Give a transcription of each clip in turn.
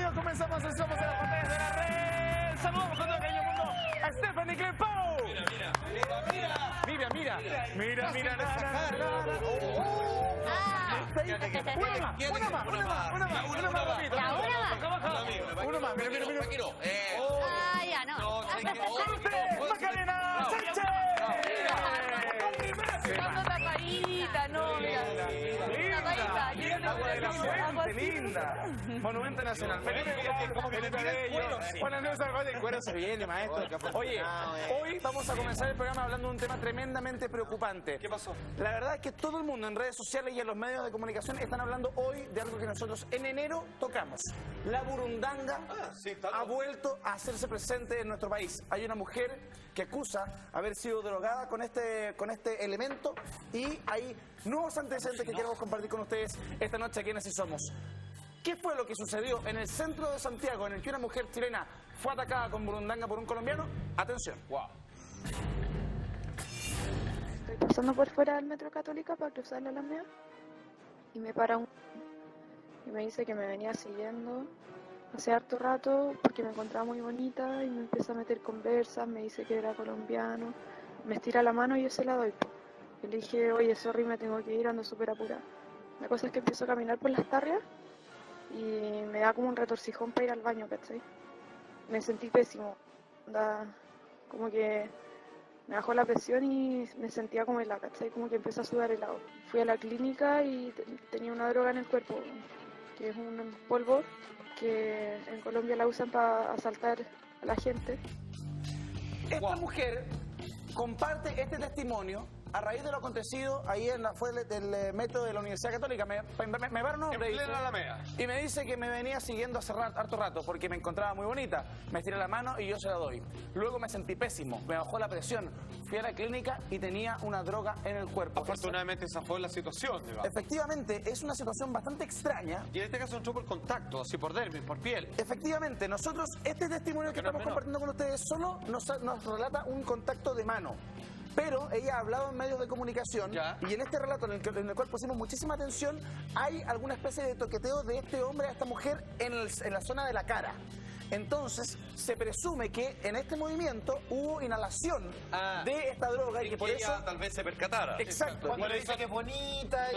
amigos, comenzamos el Somos de las Pantallas de la Red. Saludamos con todo el cariño mundo a Stephanie Clepau. Mira. Una más. Mira. Ah, ya, no. Macarena Sánchez. Dando tapadita, no, mira. Linda. Monumento Nacional. Juan Andrés Salvador, el cuero se viene, maestro. Oye, hoy vamos a comenzar el programa hablando de un tema tremendamente preocupante. ¿Qué pasó? La verdad es que todo el mundo en redes sociales y en los medios de comunicación están hablando hoy de algo que nosotros en enero tocamos. La burundanga ha vuelto a hacerse presente en nuestro país. Hay una mujer que acusa haber sido drogada con este elemento y hay nuevos antecedentes que queremos compartir con ustedes esta noche aquí en Así Somos. ¿Qué fue lo que sucedió en el centro de Santiago en el que una mujer chilena fue atacada con burundanga por un colombiano? Atención. Wow. Estoy pasando por fuera del metro Católica para cruzar la Alameda y me para y me dice que me venía siguiendo hace harto rato porque me encontraba muy bonita y me empieza a meter conversas, me dice que era colombiano, me estira la mano y yo se la doy. Y le dije, oye, sorry, me tengo que ir, ando súper apurada. La cosa es que empiezo a caminar por las tarrias y me da como un retorcijón para ir al baño, ¿cachai? Me sentí pésimo, como que me bajó la presión y me sentía como helada, ¿cachai? Como que empecé a sudar helado. Fui a la clínica y tenía una droga en el cuerpo, que es un polvo que en Colombia la usan para asaltar a la gente. Esta mujer comparte este testimonio a raíz de lo acontecido ahí fue del metro de la Universidad Católica. Me va un hombre y me dice que me venía siguiendo hace harto rato porque me encontraba muy bonita. Me estiré la mano y yo se la doy. Luego me sentí pésimo, me bajó la presión. Fui a la clínica y tenía una droga en el cuerpo. Afortunadamente esa fue la situación, digamos. Efectivamente, es una situación bastante extraña. Y en este caso entró por contacto, así por dermis, por piel. Efectivamente, nosotros, este testimonio que estamos compartiendo con ustedes solo nos relata un contacto de mano. Pero ella ha hablado en medios de comunicación y en este relato en el cual pusimos muchísima atención, hay alguna especie de toqueteo de este hombre a esta mujer en la zona de la cara. Entonces, se presume que en este movimiento hubo inhalación de esta droga y que por eso... tal vez se percatara. Exacto. Cuando le dice que es bonita.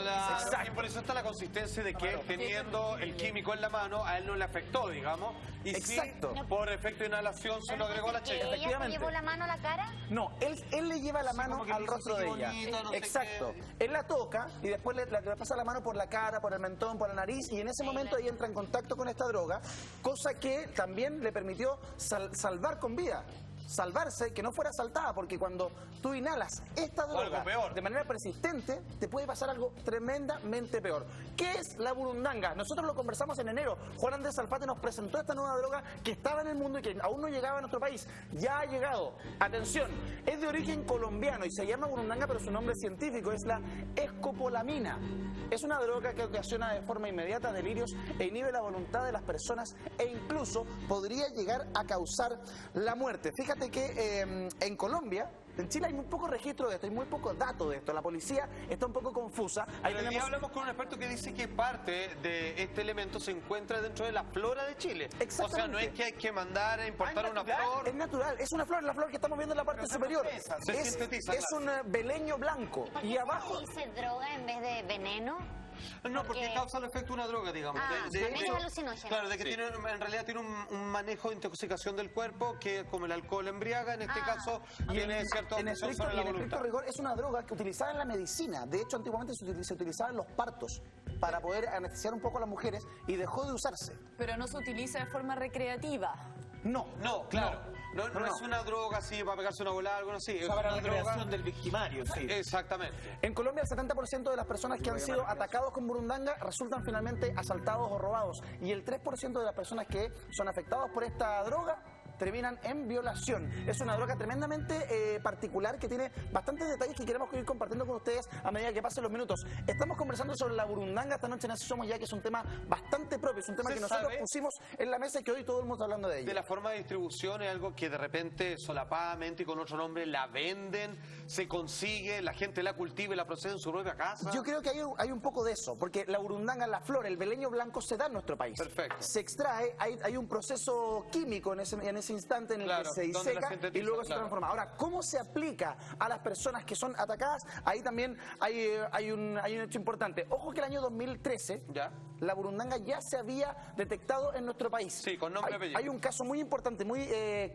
Y por eso está la consistencia de que teniendo el químico en la mano, a él no le afectó, digamos. Y exacto. Sí, por efecto de inhalación se lo agregó a la checa. ¿Ella se llevó la mano a la cara? No, él le lleva la mano al rostro de ella. Exacto. Él la toca y después le pasa la mano por la cara, por el mentón, por la nariz y en ese momento ella entra en contacto con esta droga, cosa que también le permitió salvar con vida. Salvarse, que no fuera asaltada, porque cuando tú inhalas esta droga de manera persistente, te puede pasar algo tremendamente peor. ¿Qué es la burundanga? Nosotros lo conversamos en enero. Juan Andrés Alfate nos presentó esta nueva droga que estaba en el mundo y que aún no llegaba a nuestro país. Ya ha llegado. Atención, es de origen colombiano y se llama burundanga, pero su nombre científico es la escopolamina. Es una droga que ocasiona de forma inmediata delirios e inhibe la voluntad de las personas e incluso podría llegar a causar la muerte. Fíjate que en Colombia, en Chile hay muy poco registro de esto, hay muy poco dato de esto. La policía está un poco confusa. Ahí Pero hoy hablamos con un experto que dice que parte de este elemento se encuentra dentro de la flora de Chile. Exactamente. O sea, no es que hay que mandar a importar una flor. Es natural, es una flor, la flor que estamos viendo en la parte superior. Se sintetiza. Es un beleño blanco. Y abajo... ¿Dice droga en vez de veneno? No, porque causa el efecto de una droga, digamos. También es alucinógeno. Claro, de que tiene, en realidad tiene un manejo de intoxicación del cuerpo que, como el alcohol embriaga, en este caso tiene cierta acción sobre la voluntad. En estricto rigor es una droga que utilizada en la medicina. De hecho, antiguamente se utilizaba en los partos para poder anestesiar un poco a las mujeres y dejó de usarse. Pero no se utiliza de forma recreativa. No, claro. No es una droga así para pegarse una volada, algo así. Es para la una droga creación del victimario, sí. Exactamente. En Colombia el 70% de las personas que han sido atacados con burundanga resultan finalmente asaltados o robados. Y el 3% de las personas que son afectados por esta droga terminan en violación. Es una droga tremendamente particular que tiene bastantes detalles que queremos ir compartiendo con ustedes a medida que pasen los minutos. Estamos conversando sobre la burundanga esta noche en Así Somos Ya, que es un tema bastante propio, es un tema que nosotros pusimos en la mesa y que hoy todo el mundo está hablando de ella. De la forma de distribución es algo que de repente solapadamente y con otro nombre la venden, se consigue, la gente la cultiva y la procesa en su propia casa. Yo creo que hay un poco de eso, porque la burundanga, la flor, el beleño blanco se da en nuestro país. Perfecto. Se extrae, hay un proceso químico en ese instante en el que se diseca y luego se transforma. Ahora, ¿cómo se aplica a las personas que son atacadas? Ahí también hay un hecho importante. Ojo que el año 2013 la burundanga ya se había detectado en nuestro país. Sí, con nombre y apellido. Hay un caso muy importante, muy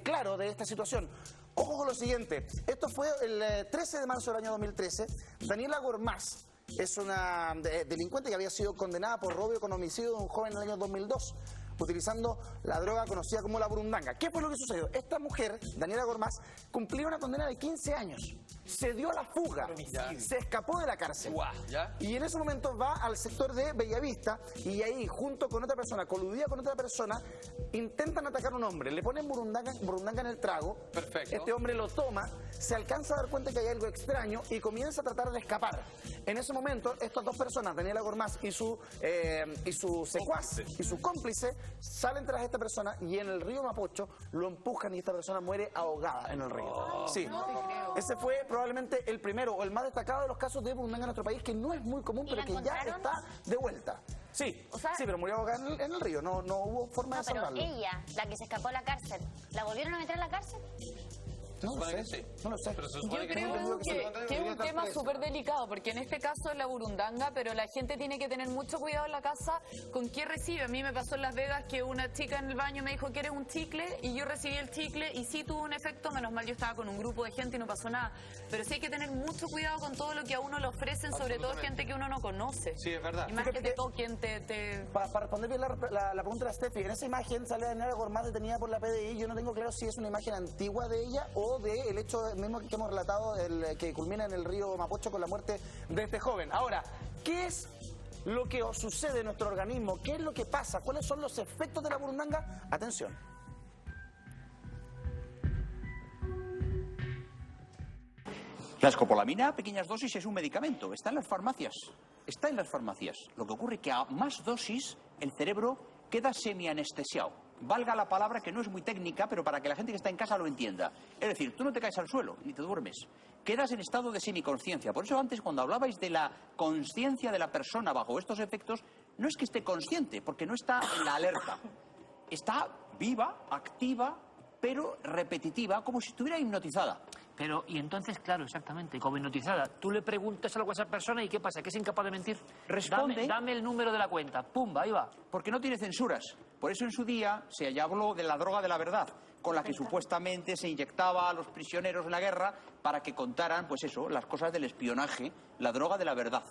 claro de esta situación. Ojo con lo siguiente, esto fue el 13 de marzo del año 2013, Daniela Gormaz es una delincuente que había sido condenada por robo con homicidio de un joven en el año 2002, utilizando la droga conocida como la burundanga. ¿Qué fue lo que sucedió? Esta mujer, Daniela Gormaz, cumplía una condena de 15 años. Se dio a la fuga, se escapó de la cárcel. Y en ese momento va al sector de Bellavista y ahí, junto con otra persona, coludida con otra persona, intentan atacar a un hombre. Le ponen burundanga en el trago. Perfecto. Este hombre lo toma, se alcanza a dar cuenta que hay algo extraño y comienza a tratar de escapar. En ese momento, estas dos personas, Daniela Gormaz y su secuaz y su cómplice, salen tras esta persona y en el río Mapocho lo empujan y esta persona muere ahogada en el río. Sí. Ese fue probablemente el primero o el más destacado de los casos de burundanga en nuestro país, que no es muy común, pero que ya está de vuelta. Sí, o sea, sí, pero murió ahogada en el río, no hubo forma de salvarlo. Pero ella, la que se escapó de la cárcel, ¿la volvieron a meter en la cárcel? No lo sé, no lo sé. Yo creo que es un tema súper delicado, porque en este caso es la burundanga, pero la gente tiene que tener mucho cuidado en la casa con qué recibe. A mí me pasó en Las Vegas que una chica en el baño me dijo, ¿quieres un chicle? Y yo recibí el chicle y sí tuvo un efecto, menos mal yo estaba con un grupo de gente y no pasó nada. Pero sí hay que tener mucho cuidado con todo lo que a uno le ofrecen, sobre todo gente que uno no conoce. Sí, es verdad. Y más que te toquen, Para responder bien la pregunta de la Steffi, en esa imagen sale Daniela Gormaz detenida por la PDI. Yo no tengo claro si es una imagen antigua de ella o del hecho mismo que hemos relatado, que culmina en el río Mapocho con la muerte de este joven. Ahora, ¿qué es lo que sucede en nuestro organismo? ¿Qué es lo que pasa? ¿Cuáles son los efectos de la burundanga? Atención. La escopolamina a pequeñas dosis es un medicamento, está en las farmacias. Está en las farmacias. Lo que ocurre es que a más dosis el cerebro queda semianestesiado. Valga la palabra, que no es muy técnica, pero para que la gente que está en casa lo entienda. Es decir, tú no te caes al suelo ni te duermes. Quedas en estado de semiconsciencia. Por eso antes, cuando hablabais de la consciencia de la persona bajo estos efectos, no es que esté consciente, porque no está en la alerta. Está viva, activa, pero repetitiva, como si estuviera hipnotizada. Pero, y entonces, claro, exactamente, como hipnotizada, tú le preguntas algo a esa persona y ¿qué pasa? ¿Que es incapaz de mentir? Responde. Dame el número de la cuenta. ¡Pumba! Ahí va. Porque no tiene censuras. Por eso en su día se habló de la droga de la verdad, con la que supuestamente se inyectaba a los prisioneros en la guerra para que contaran, pues eso, las cosas del espionaje, la droga de la verdad.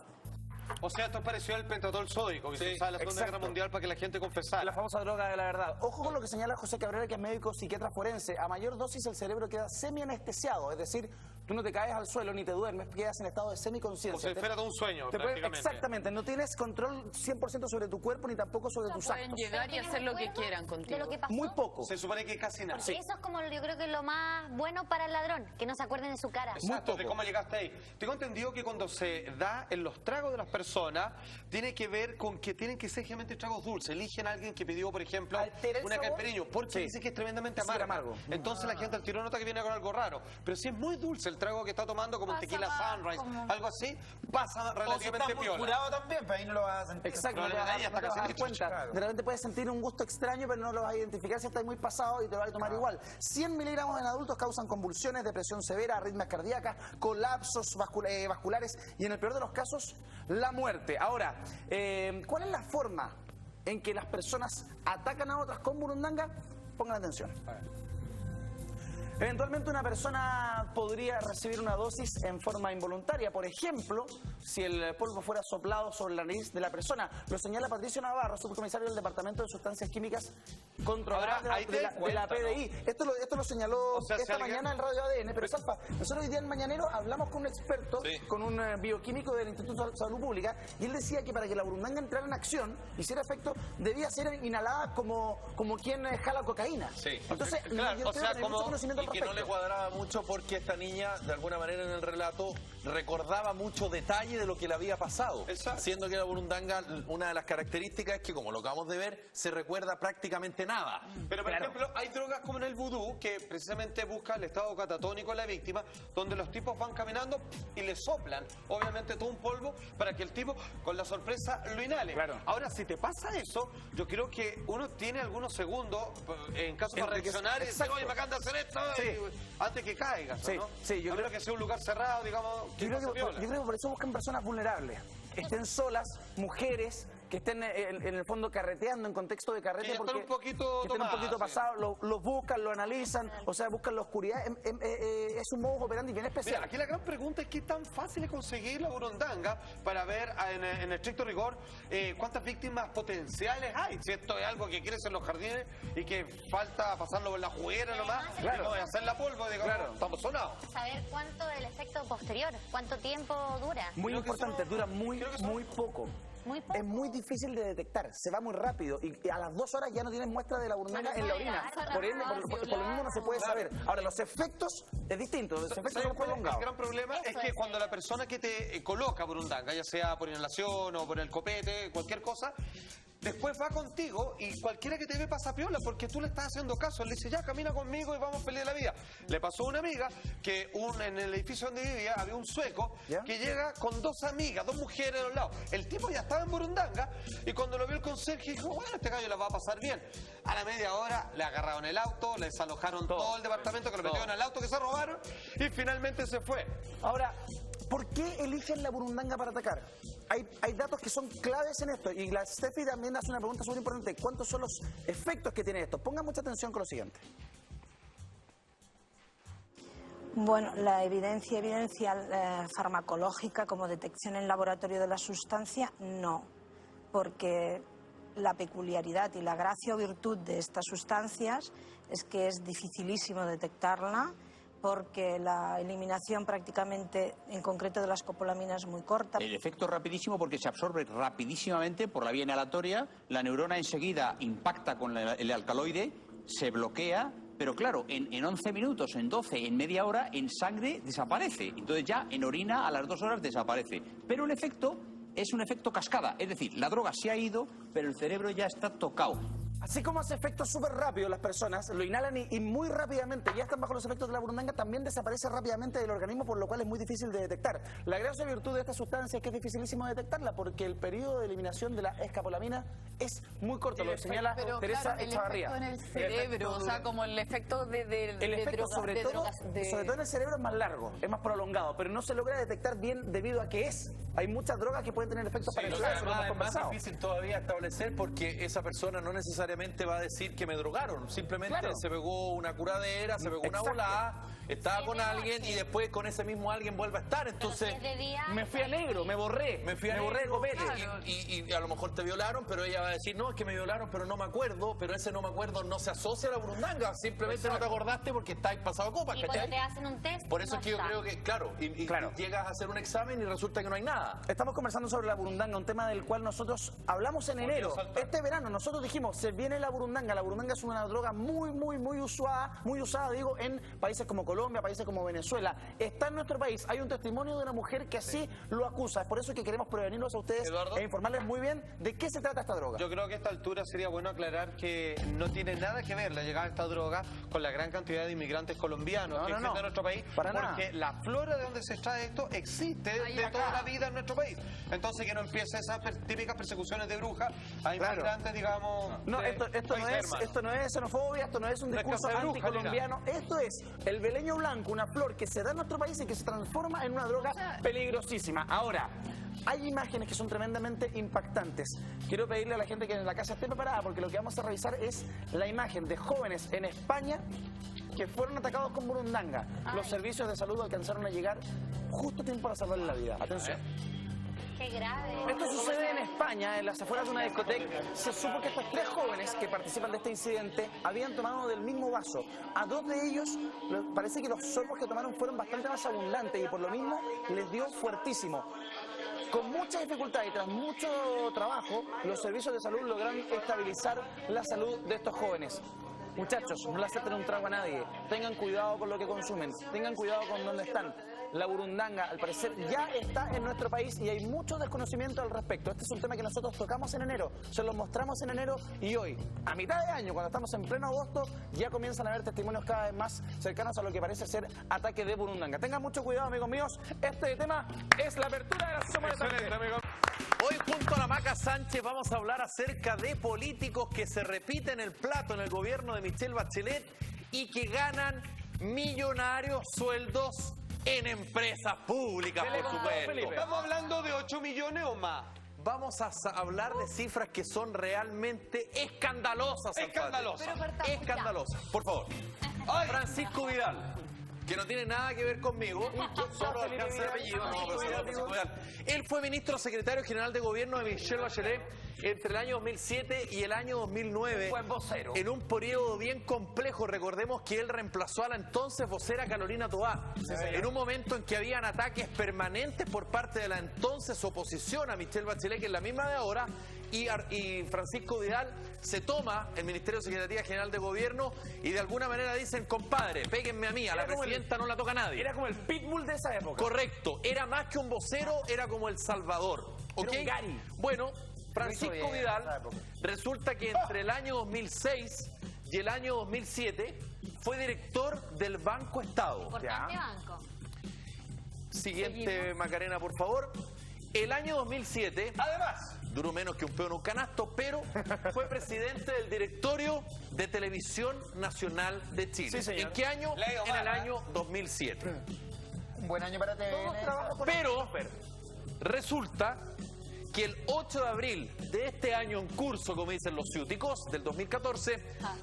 O sea, esto pareció el pentatol sódico que se usaba en la Segunda Guerra Mundial para que la gente confesara. La famosa droga de la verdad. Ojo con lo que señala José Cabrera, que es médico psiquiatra forense. A mayor dosis el cerebro queda semianestesiado, es decir, tú no te caes al suelo ni te duermes, quedas en estado de semiconsciencia. Como si fuera de un sueño, prácticamente. Exactamente, no tienes control 100% sobre tu cuerpo ni tampoco sobre tus actos. Pueden llegar y hacer lo que quieran contigo. ¿De lo que pasó? Muy poco. Se supone que casi nada. Porque eso es como, yo creo que lo más bueno para el ladrón, que no se acuerden de su cara. Exacto, de cómo llegaste ahí. Tengo entendido que cuando se da en los tragos de las personas, tiene que ver con que tienen que ser generalmente tragos dulces. Eligen a alguien que pidió, por ejemplo, una caipirinha, porque dice que es tremendamente amargo. Entonces la gente al tiro nota que viene con algo raro. Pero si es muy dulce el trago que está tomando, como un tequila sunrise, algo así, pasa relativamente piola. Curado también, pero ahí no lo vas a sentir. Exacto, no te vas a dar cuenta. De repente puedes sentir un gusto extraño, pero no lo vas a identificar si estás muy pasado y te lo vas a tomar igual. 100 miligramos en adultos causan convulsiones, depresión severa, arritmias cardíacas, colapsos vasculares y en el peor de los casos, la muerte. Ahora, ¿cuál es la forma en que las personas atacan a otras con burundanga? Pongan atención. Eventualmente una persona podría recibir una dosis en forma involuntaria. Por ejemplo, si el polvo fuera soplado sobre la nariz de la persona. Lo señala Patricio Navarro, subcomisario del Departamento de Sustancias Químicas Controladas de la PDI. ¿No? Esto lo señaló esta mañana en Radio ADN, pero Salpa, nosotros hoy día en Mañanero hablamos con un experto, con un bioquímico del Instituto de Salud Pública, y él decía que para que la burundanga entrara en acción, hiciera efecto, debía ser inhalada como quien jala cocaína. Sí. Entonces, claro, o sea, y que no le cuadraba mucho porque esta niña, de alguna manera en el relato, recordaba mucho detalle de lo que le había pasado. Exacto. Siendo que la burundanga, una de las características es que, como lo acabamos de ver, se recuerda prácticamente nada. Pero, por ejemplo, hay drogas como en el vudú que precisamente busca el estado catatónico de la víctima, donde los tipos van caminando y le soplan, obviamente, todo un polvo para que el tipo, con la sorpresa, lo inhale. Claro. Ahora, si te pasa eso, yo creo que uno tiene algunos segundos, en caso para reaccionar, y decir, oye, me acaban de hacer esto, antes que caigas, ¿no? Sí, yo creo que sea un lugar cerrado, digamos. Yo creo que por eso buscan personas vulnerables. Estén solas, mujeres que estén en el fondo carreteando en contexto de carrete, que porque estén un poquito pasados, los buscan, lo analizan, o sea, buscan la oscuridad. Es un modo operandi bien especial. Mira, aquí la gran pregunta es qué tan fácil es conseguir la burundanga para ver en estricto rigor cuántas víctimas potenciales hay. Si esto es algo que crece en los jardines y que falta pasarlo por la juguera nomás, claro, y hacer la polvo, digamos, estamos sonados. Saber cuánto del efecto posterior, cuánto tiempo dura. Muy importante, dura muy poco. Muy poco. Es muy difícil de detectar, se va muy rápido y a las 2 horas ya no tienes muestra de la burundanga en la orina. Por lo mismo no se puede saber. Ahora, los efectos es distinto, los efectos son prolongados. El gran problema es que cuando la persona que te coloca burundanga, ya sea por inhalación o por el copete, cualquier cosa, después va contigo y cualquiera que te ve pasa piola porque tú le estás haciendo caso. Él le dice, ya, camina conmigo y vamos feliz de la vida. Le pasó a una amiga que en el edificio donde vivía había un sueco que llega con 2 amigas, 2 mujeres a los lados. El tipo ya estaba en burundanga y cuando lo vio el conserje dijo, bueno, este gallo la va a pasar bien. A la media hora le agarraron el auto, le desalojaron todo el departamento, que lo metieron al auto que se robaron y finalmente se fue. Ahora, ¿por qué eligen la burundanga para atacar? Hay datos que son claves en esto y la Steffi también hace una pregunta súper importante. ¿Cuántos son los efectos que tiene esto? Pongan mucha atención con lo siguiente. Bueno, la evidencia farmacológica como detección en laboratorio de la sustancia, no, porque la peculiaridad y la gracia o virtud de estas sustancias es que es dificilísimo detectarla, porque la eliminación prácticamente, en concreto de la escopolamina, es muy corta. El efecto es rapidísimo porque se absorbe rapidísimamente por la vía inhalatoria, la neurona enseguida impacta con el alcaloide, se bloquea, pero claro, en 11 minutos, en 12, en media hora, en sangre desaparece. Entonces ya en orina a las 2 horas desaparece. Pero el efecto es un efecto cascada, es decir, la droga se ha ido, pero el cerebro ya está tocado. Así como hace efectos súper rápido las personas, lo inhalan y muy rápidamente ya están bajo los efectos de la burundanga, también desaparece rápidamente del organismo, por lo cual es muy difícil de detectar. La gracia y virtud de esta sustancia es que es dificilísimo detectarla, porque el periodo de eliminación de la escopolamina es muy corto, lo señala Teresa Echavarría. El efecto en el cerebro, o sea, como el efecto sobre todo en el cerebro es más largo, es más prolongado, pero no se logra detectar bien debido a que hay muchas drogas que pueden tener efectos parecidos. Es más difícil todavía establecer porque esa persona no necesariamente va a decir que me drogaron, simplemente se pegó una curadera, se pegó una volada, estaba con alguien y después con ese mismo alguien vuelve a estar, entonces me fui a negro, me borré el copete y a lo mejor te violaron, pero ella va a decir, no, es que me violaron pero no me acuerdo, pero ese no me acuerdo no se asocia a la burundanga, simplemente no te acordaste porque estáis pasado copas, y cuando te hacen un test, por eso es que yo creo que, llegas a hacer un examen y resulta que no hay nada. Estamos conversando sobre la burundanga, un tema del cual nosotros hablamos en enero. Este verano nosotros dijimos, se viene la burundanga. La burundanga es una droga muy usada, en países como Colombia, países como Venezuela. Está en nuestro país. Hay un testimonio de una mujer que así lo acusa. Es por eso que queremos prevenirlos a ustedes, Eduardo, e informarles muy bien de qué se trata esta droga. Yo creo que a esta altura sería bueno aclarar que no tiene nada que ver la llegada de esta droga con la gran cantidad de inmigrantes colombianos que existen en nuestro país, porque la flora de donde se extrae esto existe de toda la vida en nuestro país. Entonces que no empiece esas típicas persecuciones de brujas a inmigrantes, digamos. No, esto no es xenofobia, esto no es un discurso anticolombiano. Esto es el beleño blanco, una flor que se da en nuestro país y que se transforma en una droga peligrosísima. Ahora, hay imágenes que son tremendamente impactantes. Quiero pedirle a la gente que en la casa esté preparada, porque lo que vamos a revisar es la imagen de jóvenes en España que fueron atacados con burundanga. Los servicios de salud alcanzaron a llegar justo a tiempo para salvarle la vida. Atención. Qué grave. Esto sucede en España, en las afueras de una discoteca. Se supo que estos 3 jóvenes que participan de este incidente habían tomado del mismo vaso. A 2 de ellos parece que los sorbos que tomaron fueron bastante más abundantes y por lo mismo les dio fuertísimo. Con mucha dificultad y tras mucho trabajo, los servicios de salud lograron estabilizar la salud de estos jóvenes. Muchachos, no le acepten un trago a nadie, tengan cuidado con lo que consumen, tengan cuidado con dónde están. La burundanga, al parecer, ya está en nuestro país y hay mucho desconocimiento al respecto. Este es un tema que nosotros tocamos en enero, se lo mostramos en enero y hoy, a mitad de año, cuando estamos en pleno agosto, ya comienzan a haber testimonios cada vez más cercanos a lo que parece ser ataque de burundanga. Tengan mucho cuidado, amigos míos, este tema es la apertura de la sesión monetaria. Hoy junto a la Maca Sánchez vamos a hablar acerca de políticos que se repiten el plato en el gobierno de Michelle Bachelet y que ganan millonarios sueldos en empresas públicas, por supuesto. ¿Estamos hablando de 8 millones o más? Vamos a hablar de cifras que son realmente escandalosas. Escandalosas. Escandalosas. Por favor. Francisco Vidal, que no tiene nada que ver conmigo, solo alcanza el apellido, Francisco Vidal. Él fue ministro secretario general de gobierno de Michelle Bachelet entre el año 2007 y el año 2009. Buen vocero. En un periodo bien complejo. Recordemos que él reemplazó a la entonces vocera Carolina Toá. En un momento en que habían ataques permanentes por parte de la entonces oposición a Michelle Bachelet, que es la misma de ahora, y Francisco Vidal se toma el Ministerio de Secretaría General de Gobierno y de alguna manera dicen, compadre, péguenme a mí, a la presidenta no la toca nadie. Era como el pitbull de esa época. Correcto, era más que un vocero, era como el Salvador. ¿Ok? Era un Gary. Bueno, Francisco Vidal resulta que entre el año 2006 y el año 2007 fue director del Banco Estado. Importante banco. Siguiente, Macarena, por favor. El año 2007, además, duró menos que un peo en un canasto, pero fue presidente del directorio de Televisión Nacional de Chile. Sí, señor. ¿En qué año? En el año 2007. Un buen año para TVN. Pero resulta que el 8 de abril de este año en curso, como dicen los ciúticos, del 2014,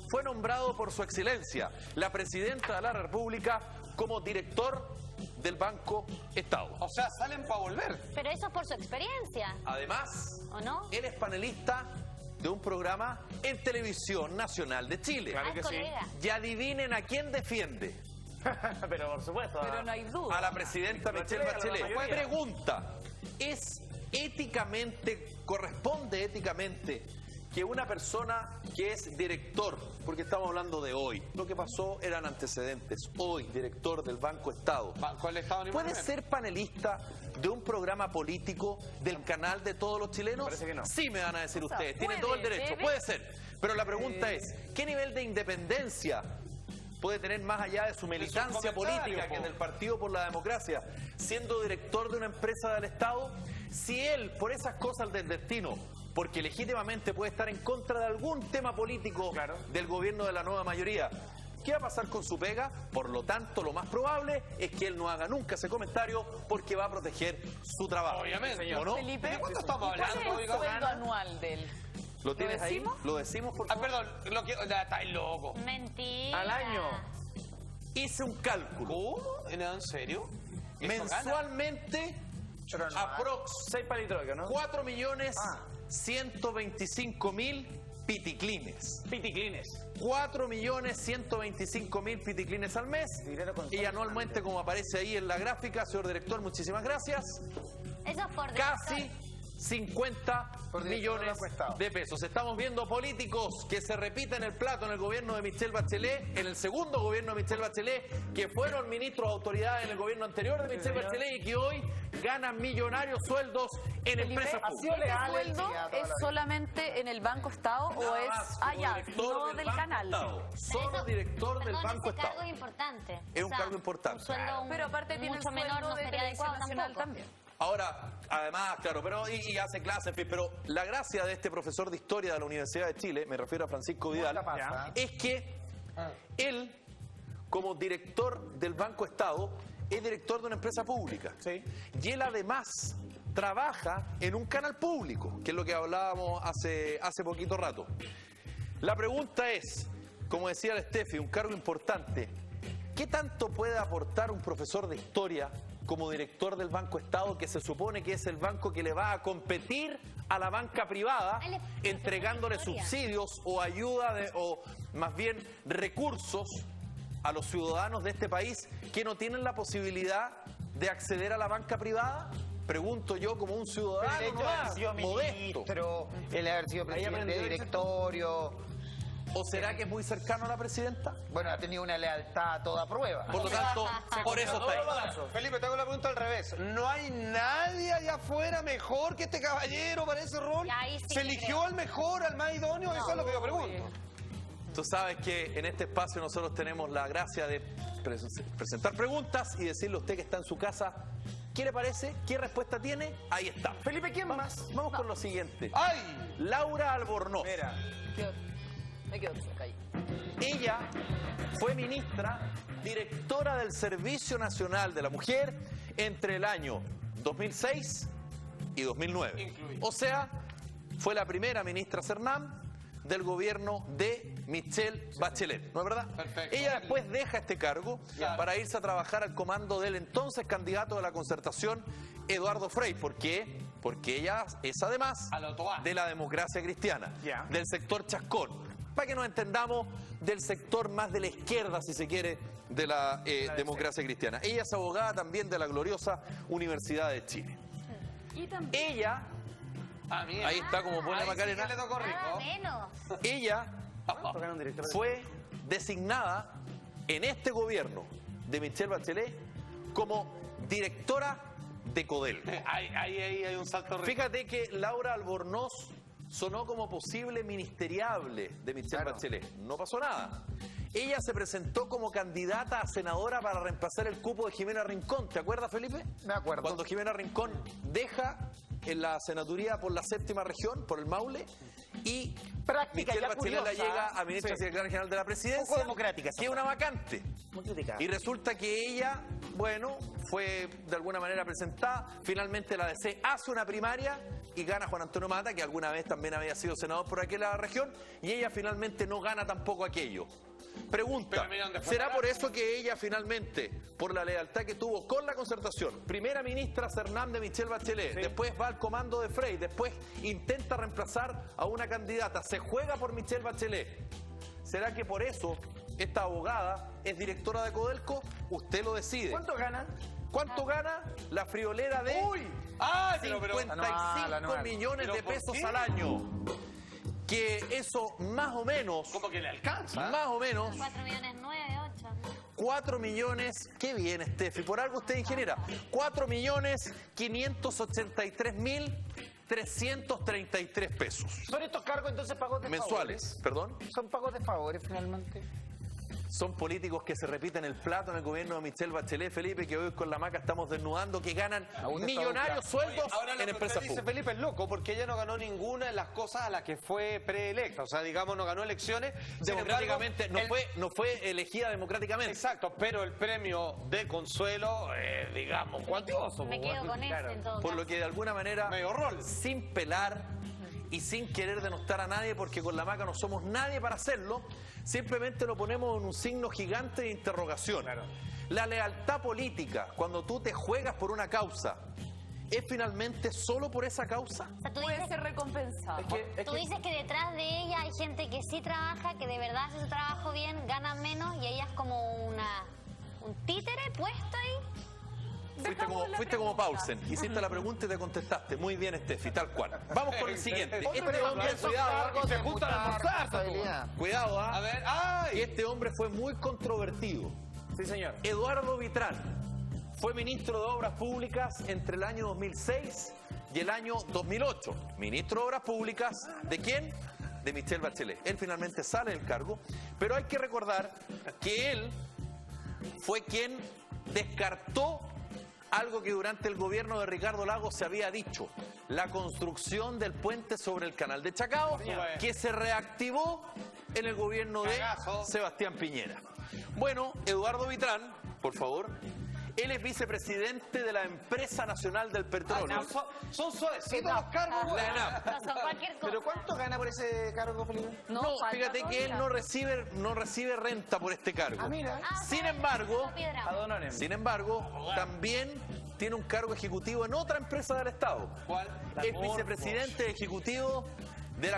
fue nombrado por su excelencia, la presidenta de la República, como director del Banco Estado. O sea, salen para volver. Pero eso es por su experiencia, Además, ¿o no? él es panelista de un programa en Televisión Nacional de Chile. Claro que sí. Y adivinen a quién defiende. Pero por supuesto. Pero no hay duda. A la presidenta Michelle Bachelet. Pregunta, corresponde éticamente que una persona que es director, porque estamos hablando de hoy, lo que pasó eran antecedentes, hoy director del Banco Estado, ¿Cuál Estado? ¿puede ser panelista de un programa político del canal de todos los chilenos? Parece que no. Sí, me van a decir ustedes, tienen puede, todo el derecho, debe. puede ser. Pero la pregunta es, ¿qué nivel de independencia puede tener más allá de su militancia política, que es del Partido por la Democracia, siendo director de una empresa del Estado? Si él, por esas cosas del destino, porque legítimamente puede estar en contra de algún tema político del gobierno de la nueva mayoría, ¿qué va a pasar con su pega? Por lo tanto, lo más probable es que él no haga nunca ese comentario porque va a proteger su trabajo. Obviamente, señor. ¿No? Felipe, ¿De cuánto estamos ¿cuál hablando? es el sueldo anual de él? ¿Lo tienes ahí? decimos? ¿Lo decimos, por favor? Perdón, estáis loco. Mentira. Al año. Hice un cálculo. ¿Cómo? ¿En serio? ¿Eso gana? Mensualmente, aprox 6 palitroques, ¿no? 4.125.000 piticlines. Piticlines. 4.125.000 piticlines al mes. Y anualmente, como aparece ahí en la gráfica, señor director, muchísimas gracias, Eso es por casi 50 millones de pesos. Estamos viendo políticos que se repiten el plato en el gobierno de Michelle Bachelet, en el segundo gobierno de Michelle Bachelet, que fueron ministros de autoridad en el gobierno anterior de Michelle Bachelet y que hoy ganan millonarios sueldos en empresas públicas. ¿Este sueldo es solamente en el Banco Estado o es allá, no del canal? Solo director del Banco ese Estado. cargo es importante. Es un cargo importante. Un sueldo Pero aparte tiene mucho el menor, sueldo no de sería Televisión adecuado Nacional tampoco. también. Ahora, además, claro, pero y hace clases, pero la gracia de este profesor de historia de la Universidad de Chile, me refiero a Francisco Vidal, es que él, como director del Banco Estado, es director de una empresa pública. Sí. Y él además trabaja en un canal público, que es lo que hablábamos hace poquito rato. La pregunta es, como decía el Steffi, un cargo importante, ¿qué tanto puede aportar un profesor de historia como director del Banco Estado, que se supone que es el banco que le va a competir a la banca privada, entregándole subsidios o ayuda o más bien recursos a los ciudadanos de este país que no tienen la posibilidad de acceder a la banca privada? Pregunto yo como un ciudadano modesto. El haber sido presidente de directorio. ¿O será que es muy cercano a la presidenta? Bueno, ha tenido una lealtad a toda prueba. Por lo tanto, por eso está ahí. Felipe, te hago la pregunta al revés. ¿No hay nadie allá afuera mejor que este caballero para ese rol? ¿Se eligió al mejor, al más idóneo? Eso es lo que yo pregunto. Tú sabes que en este espacio nosotros tenemos la gracia de presentar preguntas y decirle a usted que está en su casa, ¿qué le parece? ¿Qué respuesta tiene? Ahí está. Felipe, ¿quién más? Vamos con lo siguiente. ¡Ay! Laura Albornoz. Mira. Me quedo ahí. Ella fue ministra, directora del Servicio Nacional de la Mujer entre el año 2006 y 2009. O sea, fue la primera ministra Cernam del gobierno de Michelle Bachelet, ¿no es verdad? Perfecto. Ella después deja este cargo para irse a trabajar al comando del entonces candidato de la Concertación, Eduardo Frei. ¿Por qué? Porque ella es además de la democracia cristiana, del sector chascón. Para que nos entendamos, del sector más de la izquierda, si se quiere, de la democracia cristiana. Ella es abogada también de la gloriosa Universidad de Chile. Ella, ahí está como buena Macarena, ella fue designada en este gobierno de Michelle Bachelet como directora de Codelco. Ahí hay un salto rico. Fíjate que Laura Albornoz sonó como posible ministeriable de Michelle Bachelet. No pasó nada. Ella se presentó como candidata a senadora para reemplazar el cupo de Jimena Rincón. ¿Te acuerdas, Felipe? Me acuerdo. Cuando Jimena Rincón deja en la senaduría por la 7ª región, por el Maule, y Michelle Bachelet la llega a ministra secretaria general de la presidencia, poco democrática, que es una vacante. Y resulta que ella, bueno, fue de alguna manera presentada. Finalmente la DC hace una primaria y gana Juan Antonio Mata, que alguna vez también había sido senador por aquella región, y ella finalmente no gana tampoco aquello. Pregunta, ¿será por eso que ella finalmente, por la lealtad que tuvo con la Concertación, primera ministra Cernam de Michelle Bachelet, después va al comando de Frei, después intenta reemplazar a una candidata, se juega por Michelle Bachelet? ¿Será que por eso esta abogada es directora de Codelco? Usted lo decide. ¿Cuánto gana? ¿Cuánto gana la friolera de 55 millones de pesos al año? Que eso más o menos... ¿Cómo que le alcanza? Más o menos... 4 millones 9, 8. 4 millones... Qué bien, Steffi. Por algo usted ingeniera. 4.583.333 pesos. ¿Son estos cargos entonces pagos de mensuales? ¿Perdón? ¿Son pagos de favores finalmente? Son políticos que se repiten el plato en el gobierno de Michelle Bachelet, Felipe, que hoy con la maca estamos desnudando, que ganan millonarios sueldos en empresas públicas. Dice Felipe es loco, porque ella no ganó ninguna de las cosas a las que fue preelecta. O sea, digamos, no ganó elecciones. Democráticamente, no fue elegida democráticamente. Exacto, pero el premio de consuelo, digamos, cuantioso. Me quedo con ese en todo Por lo que de alguna manera, sin pelar y sin querer denostar a nadie, porque con la maca no somos nadie para hacerlo, simplemente lo ponemos en un signo gigante de interrogación. La lealtad política, cuando tú te juegas por una causa, ¿es finalmente solo por esa causa? O sea, puede ser recompensado. Tú dices que detrás de ella hay gente que sí trabaja, que de verdad hace su trabajo bien, gana menos y ella es como un títere puesto ahí. Fuiste como Paulsen, hiciste la pregunta y te contestaste. Muy bien, Steffi, tal cual. Vamos con el siguiente. Este hombre, cuidado, se juntan a almorzar. Cuidado, a ver, este hombre fue muy controvertido. Sí, señor. Eduardo Vitrán fue ministro de Obras Públicas entre el año 2006 y el año 2008. Ministro de Obras Públicas, ¿de quién? De Michelle Bachelet. Él finalmente sale del cargo, pero hay que recordar que él fue quien descartó algo que durante el gobierno de Ricardo Lagos se había dicho: la construcción del puente sobre el canal de Chacao, que se reactivó en el gobierno de Sebastián Piñera. Bueno, Eduardo Vitrán, por favor, Él es vicepresidente de la Empresa Nacional del Petróleo. Son suavecitos los cargos. La ENAP. No son cualquier cosa. ¿Pero cuánto gana por ese cargo, Felipe? No, fíjate que él no recibe renta por este cargo. Ah, mira. Sin embargo, también tiene un cargo ejecutivo en otra empresa del Estado. ¿Cuál? Es vicepresidente ejecutivo de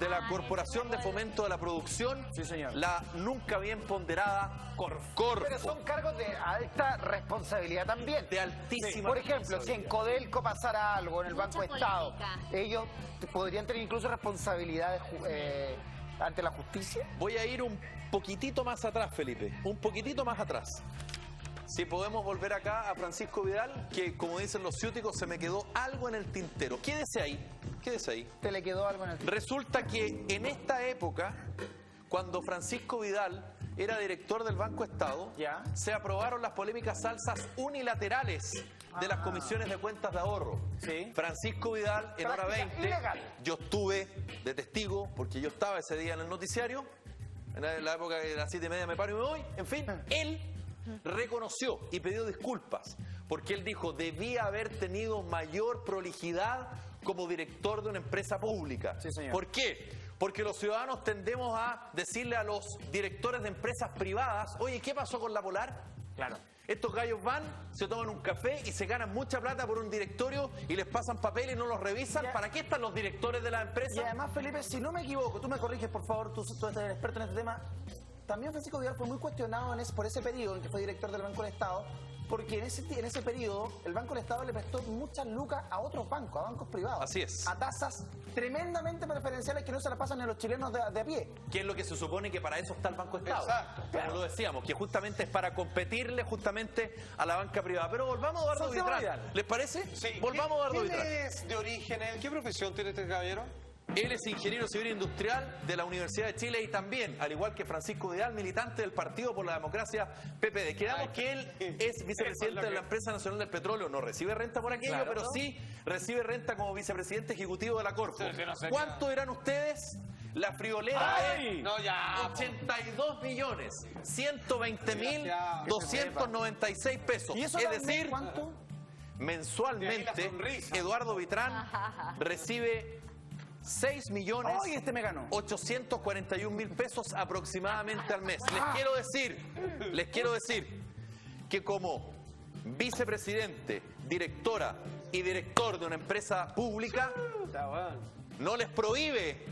la Corporación de Fomento de la Producción, sí, señor. La nunca bien ponderada Corfo. Pero son cargos de alta responsabilidad también. De altísima Por ejemplo, si en Codelco pasara algo en el Banco Estado, ellos podrían tener incluso responsabilidades ante la justicia. Voy a ir un poquitito más atrás, Felipe, un poquitito más atrás. Si podemos volver acá a Francisco Vidal, que como dicen los ciúticos, se me quedó algo en el tintero. Quédese ahí. ¿Te le quedó algo en el tintero? Resulta que en esta época, cuando Francisco Vidal era director del Banco Estado, se aprobaron las polémicas alzas unilaterales de las comisiones de cuentas de ahorro. Sí. Francisco Vidal, en hora 20, yo estuve de testigo, porque yo estaba ese día en el noticiario, en la época de las 7:30 me paro y me voy, en fin, él reconoció y pidió disculpas, porque él dijo, debía haber tenido mayor prolijidad como director de una empresa pública. Sí, señor. ¿Por qué? Porque los ciudadanos tendemos a decirle a los directores de empresas privadas, oye, ¿qué pasó con la Polar? Claro. Estos gallos van, se toman un café y se ganan mucha plata por un directorio y les pasan papel y no los revisan. ¿Para qué están los directores de la empresa? Y además, Felipe, si no me equivoco, tú me corriges, por favor, tú eres experto en este tema. También Francisco Vidal fue muy cuestionado por ese periodo en que fue director del Banco del Estado, porque en ese periodo el Banco del Estado le prestó muchas lucas a otros bancos, a bancos privados. Así es. A tasas tremendamente preferenciales que no se las pasan ni a los chilenos de a pie. Que es lo que se supone que para eso está el Banco Estado. Exacto. Como lo decíamos, que justamente es para competirle justamente a la banca privada. Pero volvamos a Eduardo Vidal. ¿Les parece? Sí. Volvamos a Eduardo Vidal. ¿Quién es de origen? ¿Qué profesión tiene este caballero? Él es ingeniero civil industrial de la Universidad de Chile y también, al igual que Francisco Vidal, militante del Partido por la Democracia PPD. Quedamos que él es vicepresidente de la Empresa Nacional del Petróleo. No recibe renta por aquello, Claro, pero ¿no? sí recibe renta como vicepresidente ejecutivo de la Corfo. ¿Cuánto eran ustedes? La friolera es 82 millones 120 mil 296 pesos. ¿Y eso es da decir, cuánto? mensualmente Eduardo Vitrán recibe 6 millones ¡Ay, este me ganó! 841 mil pesos aproximadamente al mes. Les quiero decir que como vicepresidente, directora y director de una empresa pública, no les prohíbe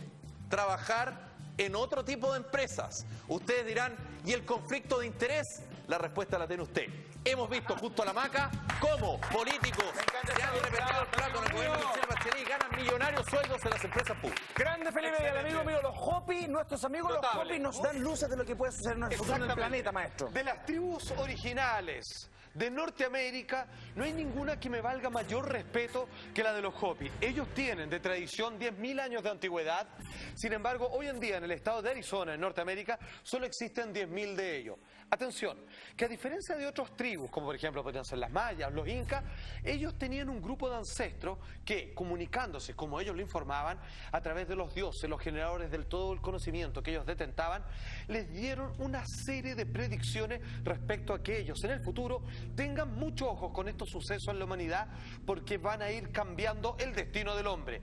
trabajar en otro tipo de empresas. Ustedes dirán, ¿y el conflicto de interés? La respuesta la tiene usted. Hemos visto justo a la maca cómo políticos que han repetido el plato en el gobierno de Michelle Bachelet y ganan millonarios sueldos en las empresas públicas. Grande Felipe, y al amigo mío, los Hopi, nuestros amigos los Hopi nos dan luces de lo que puede suceder en el futuro del planeta, maestro. De las tribus originales de Norteamérica, no hay ninguna que me valga mayor respeto que la de los Hopi. Ellos tienen de tradición 10.000 años de antigüedad. Sin embargo, hoy en día en el estado de Arizona, en Norteamérica, solo existen 10.000 de ellos. Atención, que a diferencia de otras tribus, como por ejemplo podrían ser las mayas, los incas, ellos tenían un grupo de ancestros que, comunicándose, como ellos lo informaban, a través de los dioses, los generadores del todo el conocimiento que ellos detentaban, les dieron una serie de predicciones respecto a que ellos en el futuro tengan mucho ojo con estos sucesos en la humanidad, porque van a ir cambiando el destino del hombre.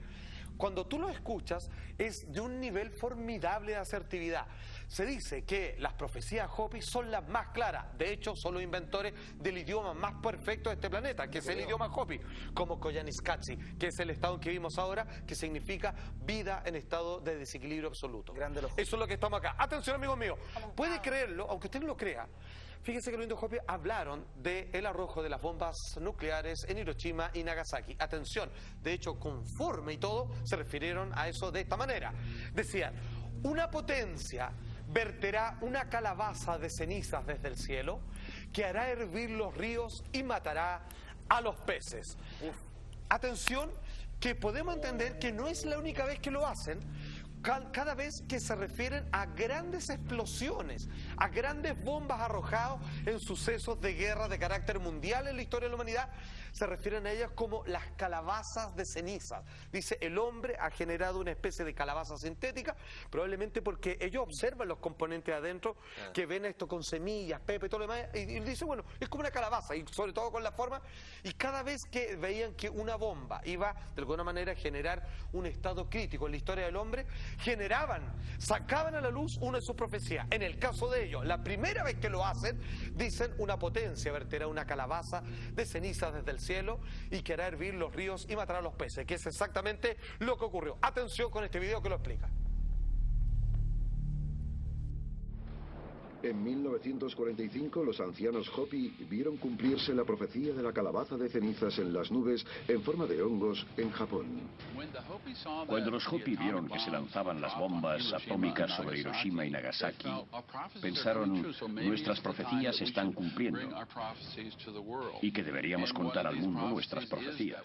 Cuando tú lo escuchas, es de un nivel formidable de asertividad. Se dice que las profecías Hopi son las más claras. De hecho, son los inventores del idioma más perfecto de este planeta, que es el idioma Hopi, como Koyaanisqatsi, que es el estado en que vivimos ahora, que significa vida en estado de desequilibrio absoluto. Grande los Eso es lo que estamos acá. Atención, amigos míos. Puede creerlo, aunque usted no lo crea. Fíjense que los indios Hopi hablaron del arrojo de las bombas nucleares en Hiroshima y Nagasaki. Atención, de hecho, conforme y todo, se refirieron a eso de esta manera. Decían, una potencia verterá una calabaza de cenizas desde el cielo que hará hervir los ríos y matará a los peces. Atención, que podemos entender que no es la única vez que lo hacen. Cada vez que se refieren a grandes explosiones, a grandes bombas arrojadas en sucesos de guerra de carácter mundial en la historia de la humanidad, se refieren a ellas como las calabazas de cenizas. Dice, el hombre ha generado una especie de calabaza sintética, probablemente porque ellos observan los componentes adentro, que ven esto con semillas, pepe y todo lo demás, y dice, bueno, es como una calabaza, y sobre todo con la forma, y cada vez que veían que una bomba iba de alguna manera a generar un estado crítico en la historia del hombre, sacaban a la luz una de sus profecías. En el caso de ellos, la primera vez que lo hacen, dicen, una potencia verterá una calabaza de cenizas desde el cielo y que hará hervir los ríos y matará a los peces, que es exactamente lo que ocurrió. Atención con este video que lo explica. En 1945, los ancianos Hopi vieron cumplirse la profecía de la calabaza de cenizas en las nubes en forma de hongos en Japón. Cuando los Hopi vieron que se lanzaban las bombas atómicas sobre Hiroshima y Nagasaki, pensaron, nuestras profecías se están cumpliendo y que deberíamos contar al mundo nuestras profecías.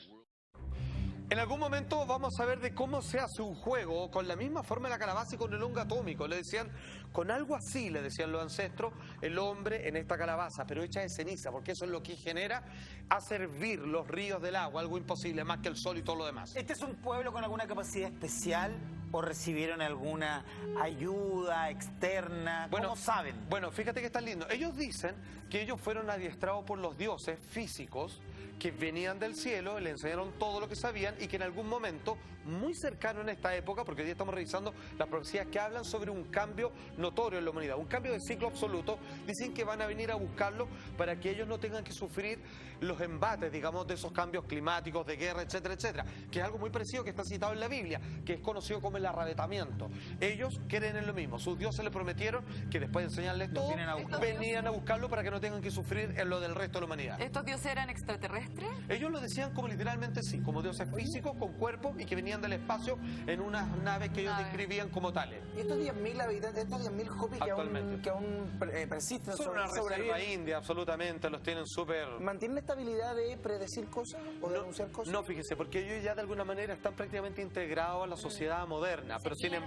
En algún momento vamos a ver de cómo se hace un juego con la misma forma de la calabaza y con el hongo atómico. Le decían, con algo así, le decían los ancestros, el hombre en esta calabaza, pero hecha de ceniza, porque eso es lo que genera hacer hervir los ríos del agua, algo imposible, más que el sol y todo lo demás. ¿Este es un pueblo con alguna capacidad especial o recibieron alguna ayuda externa? ¿Cómo saben? Bueno, fíjate que está lindo. Ellos dicen que ellos fueron adiestrados por los dioses físicos que venían del cielo, le enseñaron todo lo que sabían y que en algún momento, muy cercano en esta época, porque hoy día estamos revisando las profecías que hablan sobre un cambio notorio en la humanidad, un cambio de ciclo absoluto, dicen que van a venir a buscarlo para que ellos no tengan que sufrir los embates, digamos, de esos cambios climáticos, de guerra, etcétera, etcétera, que es algo muy parecido que está citado en la Biblia, que es conocido como el arrebatamiento. Ellos creen en lo mismo, sus dioses les prometieron que después de enseñarles todo, venían a buscarlo para que no tengan que sufrir en lo del resto de la humanidad. ¿Estos dioses eran extraterrestres? Ellos lo decían como literalmente sí, como dioses físicos con cuerpo y que venían del espacio en unas naves que ellos describían como tales. Y estos 10.000 habitantes, estos 10.000 Hopi que aún persisten son una reserva india, absolutamente, los tienen súper... ¿Mantienen esta habilidad de predecir cosas o de anunciar cosas? No, fíjese, porque ellos ya de alguna manera están prácticamente integrados a la sociedad moderna, pero tienen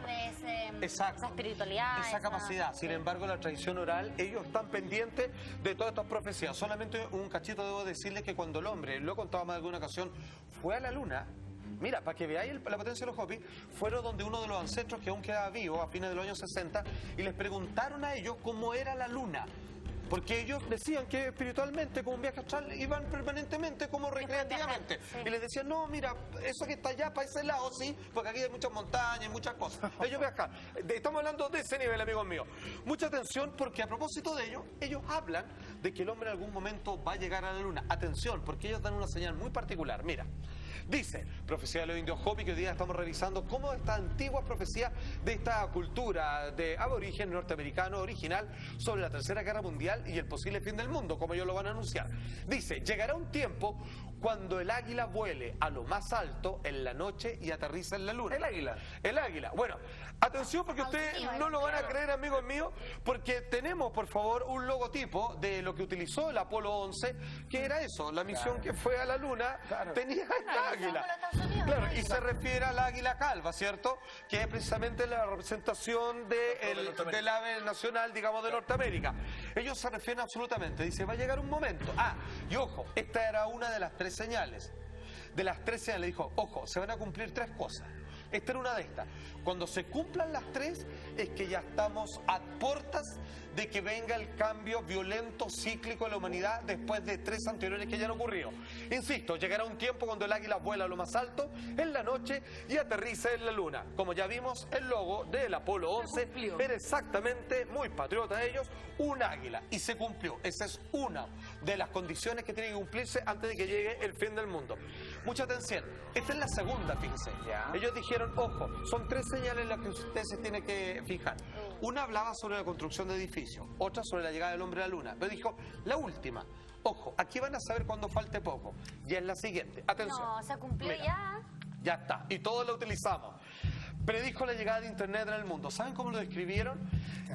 esa espiritualidad, esa capacidad. Sin embargo, la tradición oral, ellos están pendientes de todas estas profecías. Solamente un cachito debo decirles que cuando el hombre, lo he contado más de alguna ocasión, fue a la luna. Mira, para que veáis la potencia de los Hopi, fueron donde uno de los ancestros que aún quedaba vivo a fines de los años 60 y les preguntaron a ellos cómo era la luna. Porque ellos decían que espiritualmente, como un viaje astral, iban permanentemente como recreativamente. Sí. Y les decían, no, mira, eso que está allá, para ese lado, sí, porque aquí hay muchas montañas y muchas cosas. Ellos viajan. Estamos hablando de ese nivel, amigos míos. Mucha atención, porque a propósito de ello, ellos hablan de que el hombre en algún momento va a llegar a la luna. Atención, porque ellos dan una señal muy particular. Mira, dice, profecía de los indios Hopi, que hoy día estamos revisando cómo esta antigua profecía de esta cultura de aborigen norteamericano original sobre la Tercera Guerra Mundial y el posible fin del mundo, como ellos lo van a anunciar. Dice, llegará un tiempo cuando el águila vuele a lo más alto en la noche y aterriza en la luna. ¿El águila? El águila. Bueno, atención porque ustedes no lo van a creer, amigos míos, porque tenemos, por favor, un logotipo de lo que utilizó el Apolo 11, que era eso, la misión que fue a la luna, tenía esta águila. Claro, y se refiere al águila calva, ¿cierto? Que es precisamente la representación del ave nacional, digamos, de Norteamérica. Ellos se refieren absolutamente, dice, va a llegar un momento. Ah, y ojo, esta era una de las tres señales. De las tres señales, dijo, ojo, se van a cumplir tres cosas. Esta era una de estas. Cuando se cumplan las tres, es que ya estamos a puertas de que venga el cambio violento, cíclico de la humanidad después de tres anteriores que ya han ocurrido. Insisto, llegará un tiempo cuando el águila vuela a lo más alto en la noche y aterriza en la luna. Como ya vimos, el logo del Apolo 11 era exactamente, muy patriota ellos, un águila. Y se cumplió. Esa es una de las condiciones que tiene que cumplirse antes de que llegue el fin del mundo. Mucha atención. Esta es la segunda, fíjense. Ellos dijeron, ojo, son tres señales en las que usted se tiene que fijar. Una hablaba sobre la construcción de edificios, otra sobre la llegada del hombre a la luna. Pero dijo, la última, ojo, aquí van a saber cuando falte poco. Y es la siguiente. Atención. No, se cumplió. Mira, ya. Ya está. Y todos lo utilizamos. Predijo la llegada de Internet en el mundo. ¿Saben cómo lo describieron?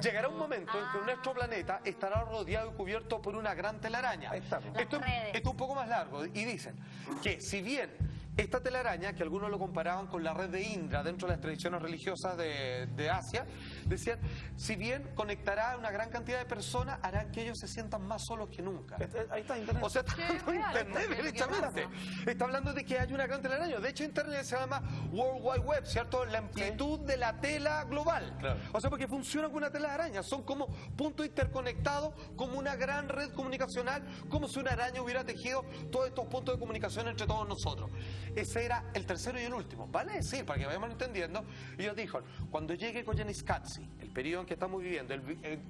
Llegará un momento en que nuestro planeta estará rodeado y cubierto por una gran telaraña. Esto es un poco más largo. Y dicen que si bien esta telaraña, que algunos lo comparaban con la red de Indra dentro de las tradiciones religiosas de Asia, decían, si bien conectará a una gran cantidad de personas, hará que ellos se sientan más solos que nunca. Ahí está Internet. O sea, está hablando de Internet, derechamente. Está hablando de que hay una gran telaraña. De hecho, Internet se llama World Wide Web, ¿cierto? La amplitud de la tela global. Claro. O sea, porque funciona con una tela de araña. Son como puntos interconectados, como una gran red comunicacional, como si una araña hubiera tejido todos estos puntos de comunicación entre todos nosotros. Ese era el tercero y el último, ¿vale? Sí, para que vayamos entendiendo. Ellos dijeron, cuando llegue Koyaanisqatsi, el periodo en que estamos viviendo,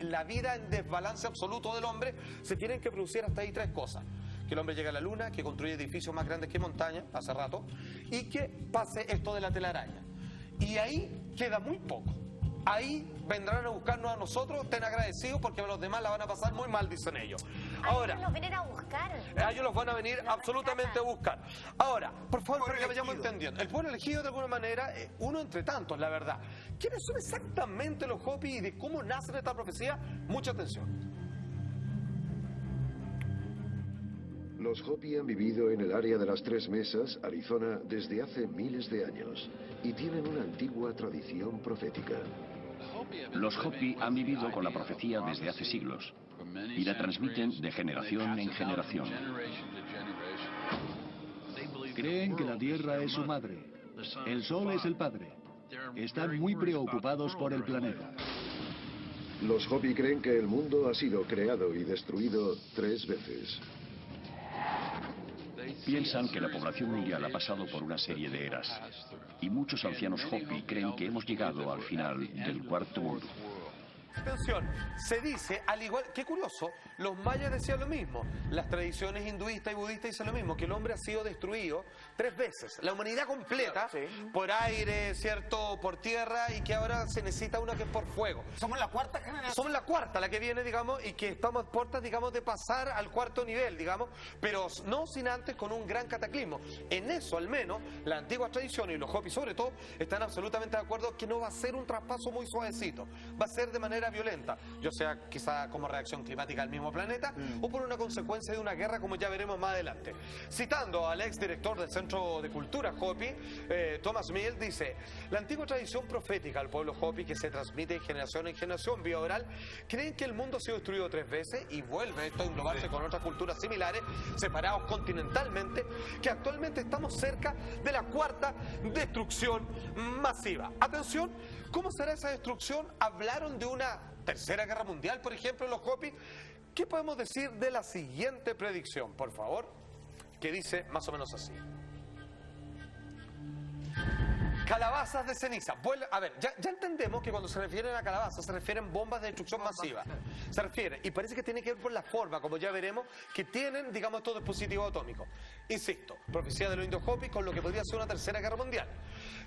la vida en desbalance absoluto del hombre, se tienen que producir hasta ahí 3 cosas. Que el hombre llegue a la luna, que construya edificios más grandes que montañas, hace rato, y que pase esto de la telaraña. Y ahí queda muy poco. Ahí vendrán a buscarnos a nosotros, estén agradecidos porque a los demás la van a pasar muy mal, dicen ellos. Ahora, ellos los vienen a buscar. Ellos los van a venir absolutamente a buscar. Ahora, por favor, para que vayamos entendiendo. El pueblo elegido, de alguna manera, uno entre tantos, la verdad. ¿Quiénes son exactamente los Hopi y de cómo nace esta profecía? Mucha atención. Los Hopi han vivido en el área de las Tres Mesas, Arizona, desde hace miles de años y tienen una antigua tradición profética. Los Hopi han vivido con la profecía desde hace siglos y la transmiten de generación en generación. Creen que la tierra es su madre, el sol es el padre. Están muy preocupados por el planeta. Los Hopi creen que el mundo ha sido creado y destruido 3 veces. Piensan que la población mundial ha pasado por una serie de eras y muchos ancianos Hopi creen que hemos llegado al final del cuarto mundo. Atención, se dice, al igual, qué curioso, los mayas decían lo mismo, las tradiciones hinduistas y budistas dicen lo mismo, que el hombre ha sido destruido 3 veces, la humanidad completa, por aire, cierto, por tierra, y que ahora se necesita una que es por fuego. Somos la 4ª generación. Somos la 4ª, la que viene, digamos, y que estamos a puertas, digamos, de pasar al 4º nivel, digamos, pero no sin antes con un gran cataclismo. En eso, al menos, las antiguas tradiciones y los Hopi sobre todo, están absolutamente de acuerdo que no va a ser un traspaso muy suavecito, va a ser de manera violenta, ya sea quizá como reacción climática al mismo planeta o por una consecuencia de una guerra, como ya veremos más adelante. Citando al ex director del Centro de Cultura Hopi, Thomas Mill, dice: la antigua tradición profética al pueblo Hopi, que se transmite de generación en generación vía oral, creen que el mundo ha sido destruido 3 veces y vuelve esto a englobarse con otras culturas similares, separados continentalmente, que actualmente estamos cerca de la 4ª destrucción masiva. Atención, ¿cómo será esa destrucción? Hablaron de una tercera guerra mundial, por ejemplo, en los Hopi. ¿Qué podemos decir de la siguiente predicción, por favor? Que dice más o menos así. Calabazas de ceniza. A ver, ya entendemos que cuando se refieren a calabazas se refieren bombas de destrucción masiva. Se refiere, y parece que tiene que ver por la forma, como ya veremos, que tienen, digamos, estos dispositivos atómicos. Insisto, profecía de los indios Hopi con lo que podría ser una tercera guerra mundial.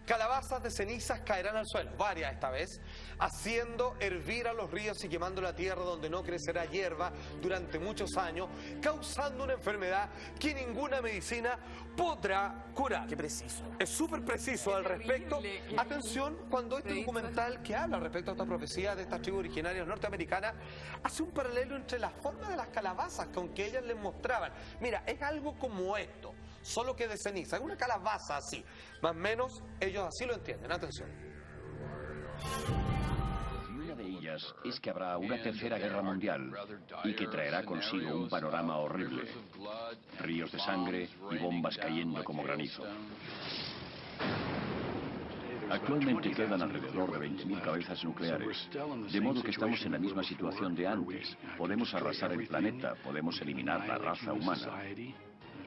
Calabazas de cenizas caerán al suelo, varias esta vez, haciendo hervir a los ríos y quemando la tierra donde no crecerá hierba durante muchos años, causando una enfermedad que ninguna medicina podrá curar. Qué preciso. Es súper preciso al respecto. Atención, cuando este documental que habla respecto a esta profecía de estas tribus originarias norteamericanas hace un paralelo entre la forma de las calabazas con que ellas les mostraban. Mira, es algo como esto, solo que de ceniza, es una calabaza así, más o menos ellos así lo entienden. Atención. Y una de ellas es que habrá una tercera guerra mundial y que traerá consigo un panorama horrible, ríos de sangre y bombas cayendo como granizo. Actualmente quedan alrededor de 20.000 cabezas nucleares, de modo que estamos en la misma situación de antes. Podemos arrasar el planeta, podemos eliminar la raza humana.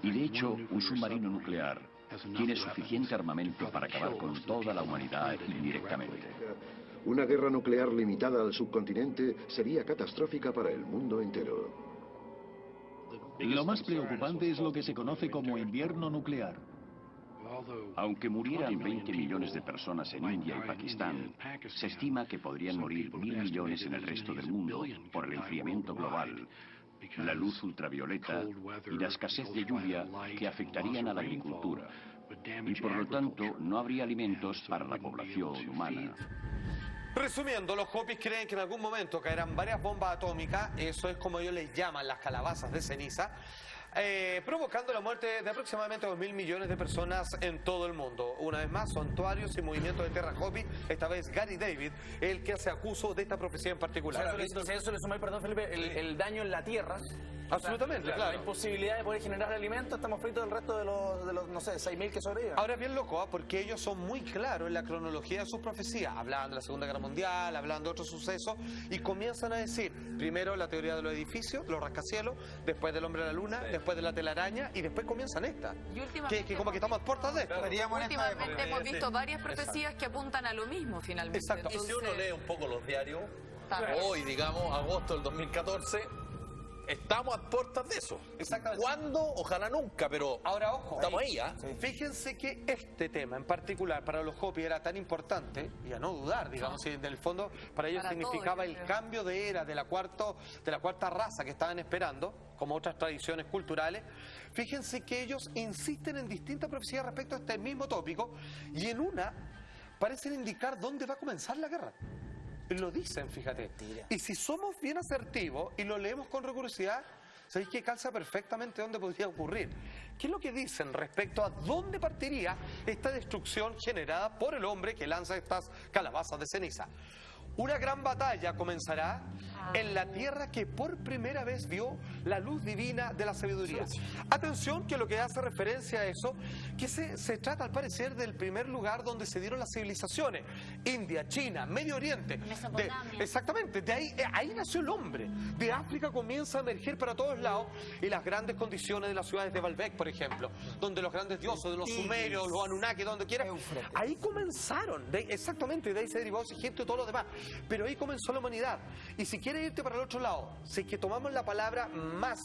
Y de hecho, un submarino nuclear tiene suficiente armamento para acabar con toda la humanidad indirectamente. Una guerra nuclear limitada al subcontinente sería catastrófica para el mundo entero. Lo más preocupante es lo que se conoce como invierno nuclear. Aunque murieran 20 millones de personas en India y Pakistán, se estima que podrían morir 1.000 millones en el resto del mundo por el enfriamiento global, la luz ultravioleta y la escasez de lluvia que afectarían a la agricultura. Y por lo tanto, no habría alimentos para la población humana. Resumiendo, los Hopis creen que en algún momento caerán varias bombas atómicas, eso es como ellos les llaman las calabazas de ceniza, provocando la muerte de aproximadamente 2.000 millones de personas en todo el mundo. Una vez más, santuarios y movimientos de Terra Hopi, esta vez Gary David, el que se acusó de esta profecía en particular. O sea, eso le suma, perdón Felipe, el daño en la tierra. Absolutamente, o sea, claro. La imposibilidad de poder generar alimentos, estamos fritos del resto de los no sé, 6.000 que sobreviven. Ahora es bien loco, porque ellos son muy claros en la cronología de sus profecías. Hablaban de la Segunda Guerra Mundial, hablaban de otros sucesos, y comienzan a decir, primero la teoría de los edificios, los rascacielos, después del hombre a la luna, después de la telaraña, y después comienzan estas. Que como que estamos a puertas de esto. Últimamente hemos visto varias profecías que apuntan a lo mismo, finalmente. Exacto. Y si uno lee un poco los diarios, hoy, digamos, agosto del 2014... Estamos a puertas de eso. Exactamente. ¿Cuándo? Ojalá nunca, pero ahora ojo. Estamos ahí, ¿ah? Sí. Fíjense que este tema en particular para los Hopi era tan importante, y a no dudar, digamos, y en el fondo para ellos significaba el cambio de era de la cuarta raza que estaban esperando, como otras tradiciones culturales. Fíjense que ellos insisten en distintas profecías respecto a este mismo tópico, y en una parecen indicar dónde va a comenzar la guerra. Lo dicen, fíjate. Y si somos bien asertivos y lo leemos con rigurosidad, sabéis que calza perfectamente dónde podría ocurrir. ¿Qué es lo que dicen respecto a dónde partiría esta destrucción generada por el hombre que lanza estas calabazas de ceniza? Una gran batalla comenzará en la tierra que por primera vez vio la luz divina de la sabiduría. Atención, que lo que hace referencia a eso, que se trata al parecer del primer lugar donde se dieron las civilizaciones. India, China, Medio Oriente. Exactamente, de ahí nació el hombre. De África comienza a emerger para todos lados, y las grandes condiciones de las ciudades de Baalbek, por ejemplo, donde los grandes dioses, de los sumerios, los Anunnaki, donde quiera, ahí comenzaron, exactamente, de ahí se derivó Egipto y todo lo demás. Pero ahí comenzó la humanidad. Y si quieres irte para el otro lado, si es que tomamos la palabra más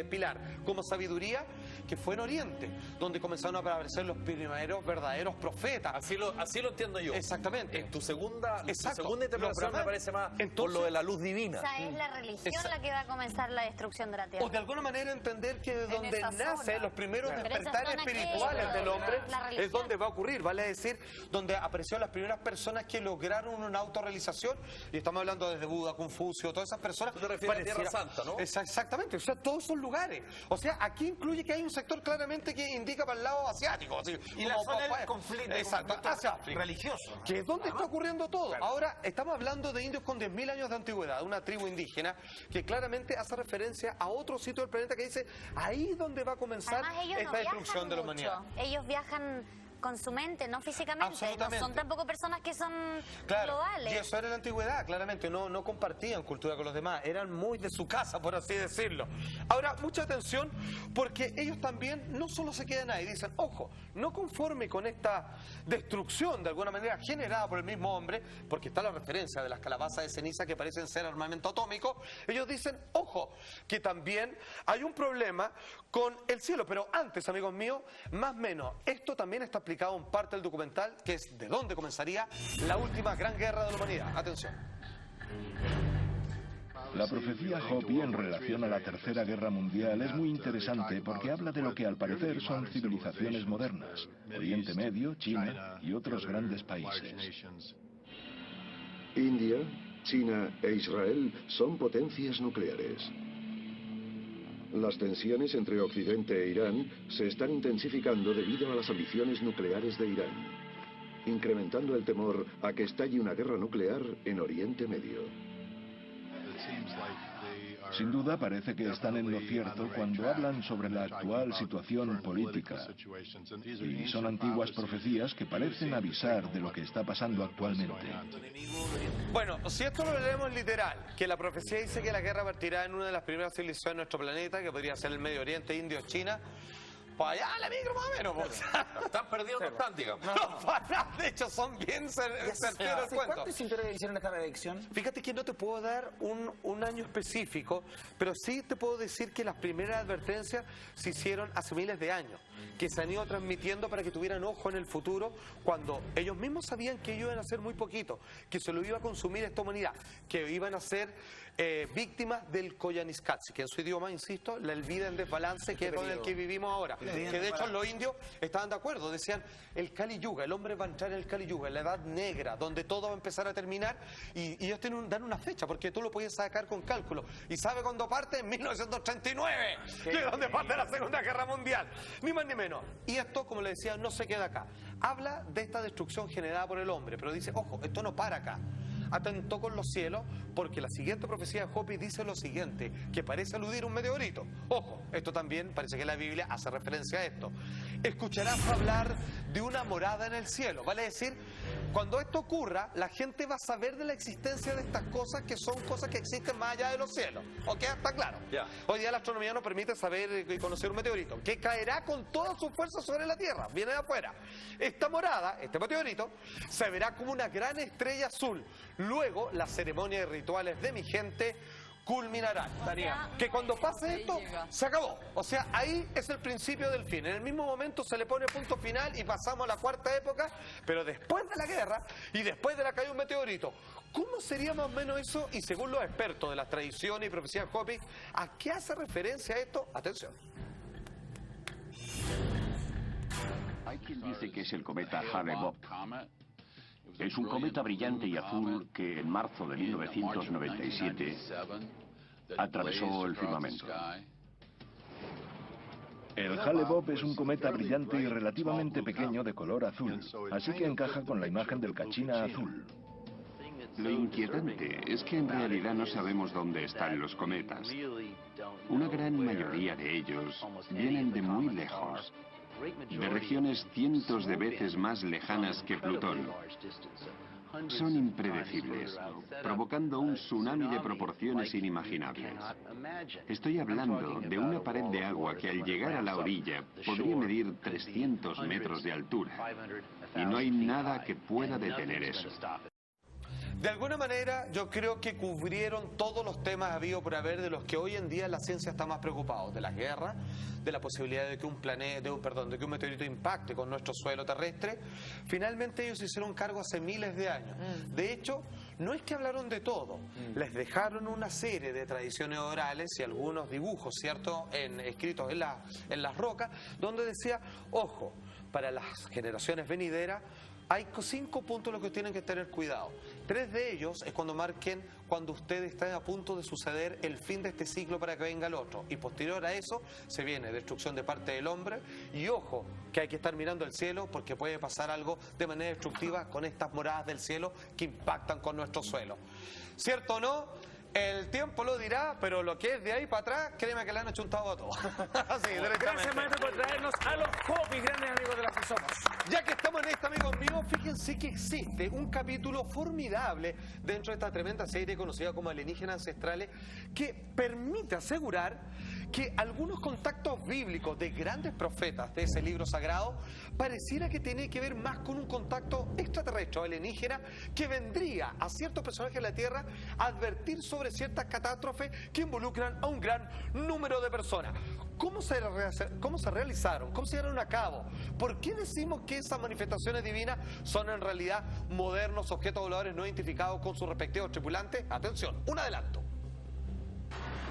pilar como sabiduría, que fue en Oriente, donde comenzaron a aparecer los primeros verdaderos profetas. Así lo entiendo yo. Exactamente. En tu segunda interpretación me parece más por lo de la luz divina. O sea, es la religión la que va a comenzar la destrucción de la tierra. O de alguna manera entender que de donde nacen los primeros despertares espirituales del hombre es donde va a ocurrir, vale decir, donde aparecieron las primeras personas que lograron una autorrealización, y estamos hablando desde Buda, Confucio, todas esas personas. Tú te refieres a Tierra Santa, ¿no? Exactamente, o sea, todos esos lugares. O sea, aquí incluye que hay un sector claramente que indica para el lado asiático. Así, y la zona del conflicto, hacia África, religioso. Que es donde está ocurriendo todo. Claro. Ahora, estamos hablando de indios con 10.000 años de antigüedad, una tribu indígena que claramente hace referencia a otro sitio del planeta que dice, ahí es donde va a comenzar esta destrucción de la humanidad. Ellos viajan con su mente, no físicamente. No son tampoco personas que son globales. Y eso era en la antigüedad, claramente. No compartían cultura con los demás. Eran muy de su casa, por así decirlo. Ahora, mucha atención, porque ellos también no solo se quedan ahí. Dicen, ojo, no conforme con esta destrucción, de alguna manera, generada por el mismo hombre, porque está la referencia de las calabazas de ceniza que parecen ser armamento atómico, ellos dicen, ojo, que también hay un problema con el cielo. Pero antes, amigos míos, más o menos, esto también está aplicado en parte del documental, que es de dónde comenzaría la última gran guerra de la humanidad. Atención. La profecía Hopi en relación a la Tercera Guerra Mundial es muy interesante porque habla de lo que al parecer son civilizaciones modernas, Oriente Medio, China y otros grandes países. India, China e Israel son potencias nucleares. Las tensiones entre Occidente e Irán se están intensificando debido a las ambiciones nucleares de Irán, incrementando el temor a que estalle una guerra nuclear en Oriente Medio. Sin duda parece que están en lo cierto cuando hablan sobre la actual situación política. Y son antiguas profecías que parecen avisar de lo que está pasando actualmente. Bueno, si esto lo leemos literal, que la profecía dice que la guerra partirá en una de las primeras civilizaciones de nuestro planeta, que podría ser el Medio Oriente, India o China, pues allá la micro más o menos. Pues. Están perdidos, no están, digamos. No, de hecho, son bien certeros el cuento. ¿Cuántos científicos hicieron esta predicción? Fíjate que no te puedo dar un año específico, pero sí te puedo decir que las primeras advertencias se hicieron hace miles de años, que se han ido transmitiendo para que tuvieran ojo en el futuro, cuando ellos mismos sabían que ellos iban a ser muy poquito, que se lo iba a consumir esta humanidad, que iban a ser víctimas del Koyaanisqatsi, que en su idioma, insisto, la vida en desbalance, que es con el que vivimos ahora. Que de hecho los indios estaban de acuerdo, decían el Kali Yuga, el hombre va a entrar en el Kali Yuga, en la edad negra, donde todo va a empezar a terminar, y ellos dan una fecha, porque tú lo puedes sacar con cálculo. ¿Y sabe cuándo parte? En 1939, que es donde parte la Segunda Guerra Mundial, ni más ni menos. Y esto, como le decía, no se queda acá. Habla de esta destrucción generada por el hombre, pero dice, ojo, esto no para acá. Atentó con los cielos, porque la siguiente profecía de Jopi dice lo siguiente, que parece aludir a un meteorito. Ojo, esto también parece que la Biblia hace referencia a esto. Escucharás hablar de una morada en el cielo, vale decir, cuando esto ocurra, la gente va a saber de la existencia de estas cosas, que son cosas que existen más allá de los cielos. ¿Ok? Está claro. Hoy día la astronomía nos permite saber y conocer un meteorito, que caerá con toda su fuerza sobre la Tierra, viene de afuera. Esta morada, este meteorito, se verá como una gran estrella azul. Luego, las ceremonias y rituales de mi gente culminarán. Que cuando pase esto, se acabó. O sea, ahí es el principio del fin. En el mismo momento se le pone punto final y pasamos a la cuarta época, pero después de la guerra y después de la caída de un meteorito. ¿Cómo sería más o menos eso? Y según los expertos de las tradiciones y profecías de Jopi, ¿a qué hace referencia esto? Atención. Hay quien dice que es el cometa Hale-Bopp. Es un cometa brillante y azul que en marzo de 1997 atravesó el firmamento. El Hale-Bopp es un cometa brillante y relativamente pequeño de color azul, así que encaja con la imagen del Kachina azul. Lo inquietante es que en realidad no sabemos dónde están los cometas. Una gran mayoría de ellos vienen de muy lejos, de regiones cientos de veces más lejanas que Plutón. Son impredecibles, provocando un tsunami de proporciones inimaginables. Estoy hablando de una pared de agua que al llegar a la orilla podría medir 300 metros de altura, y no hay nada que pueda detener eso. De alguna manera, yo creo que cubrieron todos los temas habidos por haber de los que hoy en día la ciencia está más preocupada, de las guerras, de la posibilidad de que de que un meteorito impacte con nuestro suelo terrestre. Finalmente ellos se hicieron cargo hace miles de años. De hecho, no es que hablaron de todo, les dejaron una serie de tradiciones orales y algunos dibujos, ¿cierto?, escritos en las rocas, donde decía, ojo, para las generaciones venideras, hay 5 puntos en los que tienen que tener cuidado. 3 de ellos es cuando marquen cuando ustedes están a punto de suceder el fin de este ciclo para que venga el otro. Y posterior a eso se viene destrucción de parte del hombre. Y ojo, que hay que estar mirando el cielo porque puede pasar algo de manera destructiva con estas moradas del cielo que impactan con nuestro suelo. ¿Cierto o no? El tiempo lo dirá, pero lo que es de ahí para atrás, créeme que le han achuntado a todos. Así, gracias, maestro, por traernos a los Jopis, grandes amigos de la que somos. Ya que estamos en esto, amigos míos, fíjense que existe un capítulo formidable dentro de esta tremenda serie conocida como Alienígenas Ancestrales, que permite asegurar que algunos contactos bíblicos de grandes profetas de ese libro sagrado pareciera que tiene que ver más con un contacto extraterrestre o alienígena que vendría a ciertos personajes de la Tierra a advertir sobre ciertas catástrofes que involucran a un gran número de personas. ¿Cómo se realizaron? ¿Cómo se llevaron a cabo? ¿Por qué decimos que esas manifestaciones divinas son en realidad modernos objetos voladores no identificados con sus respectivos tripulantes? Atención, un adelanto.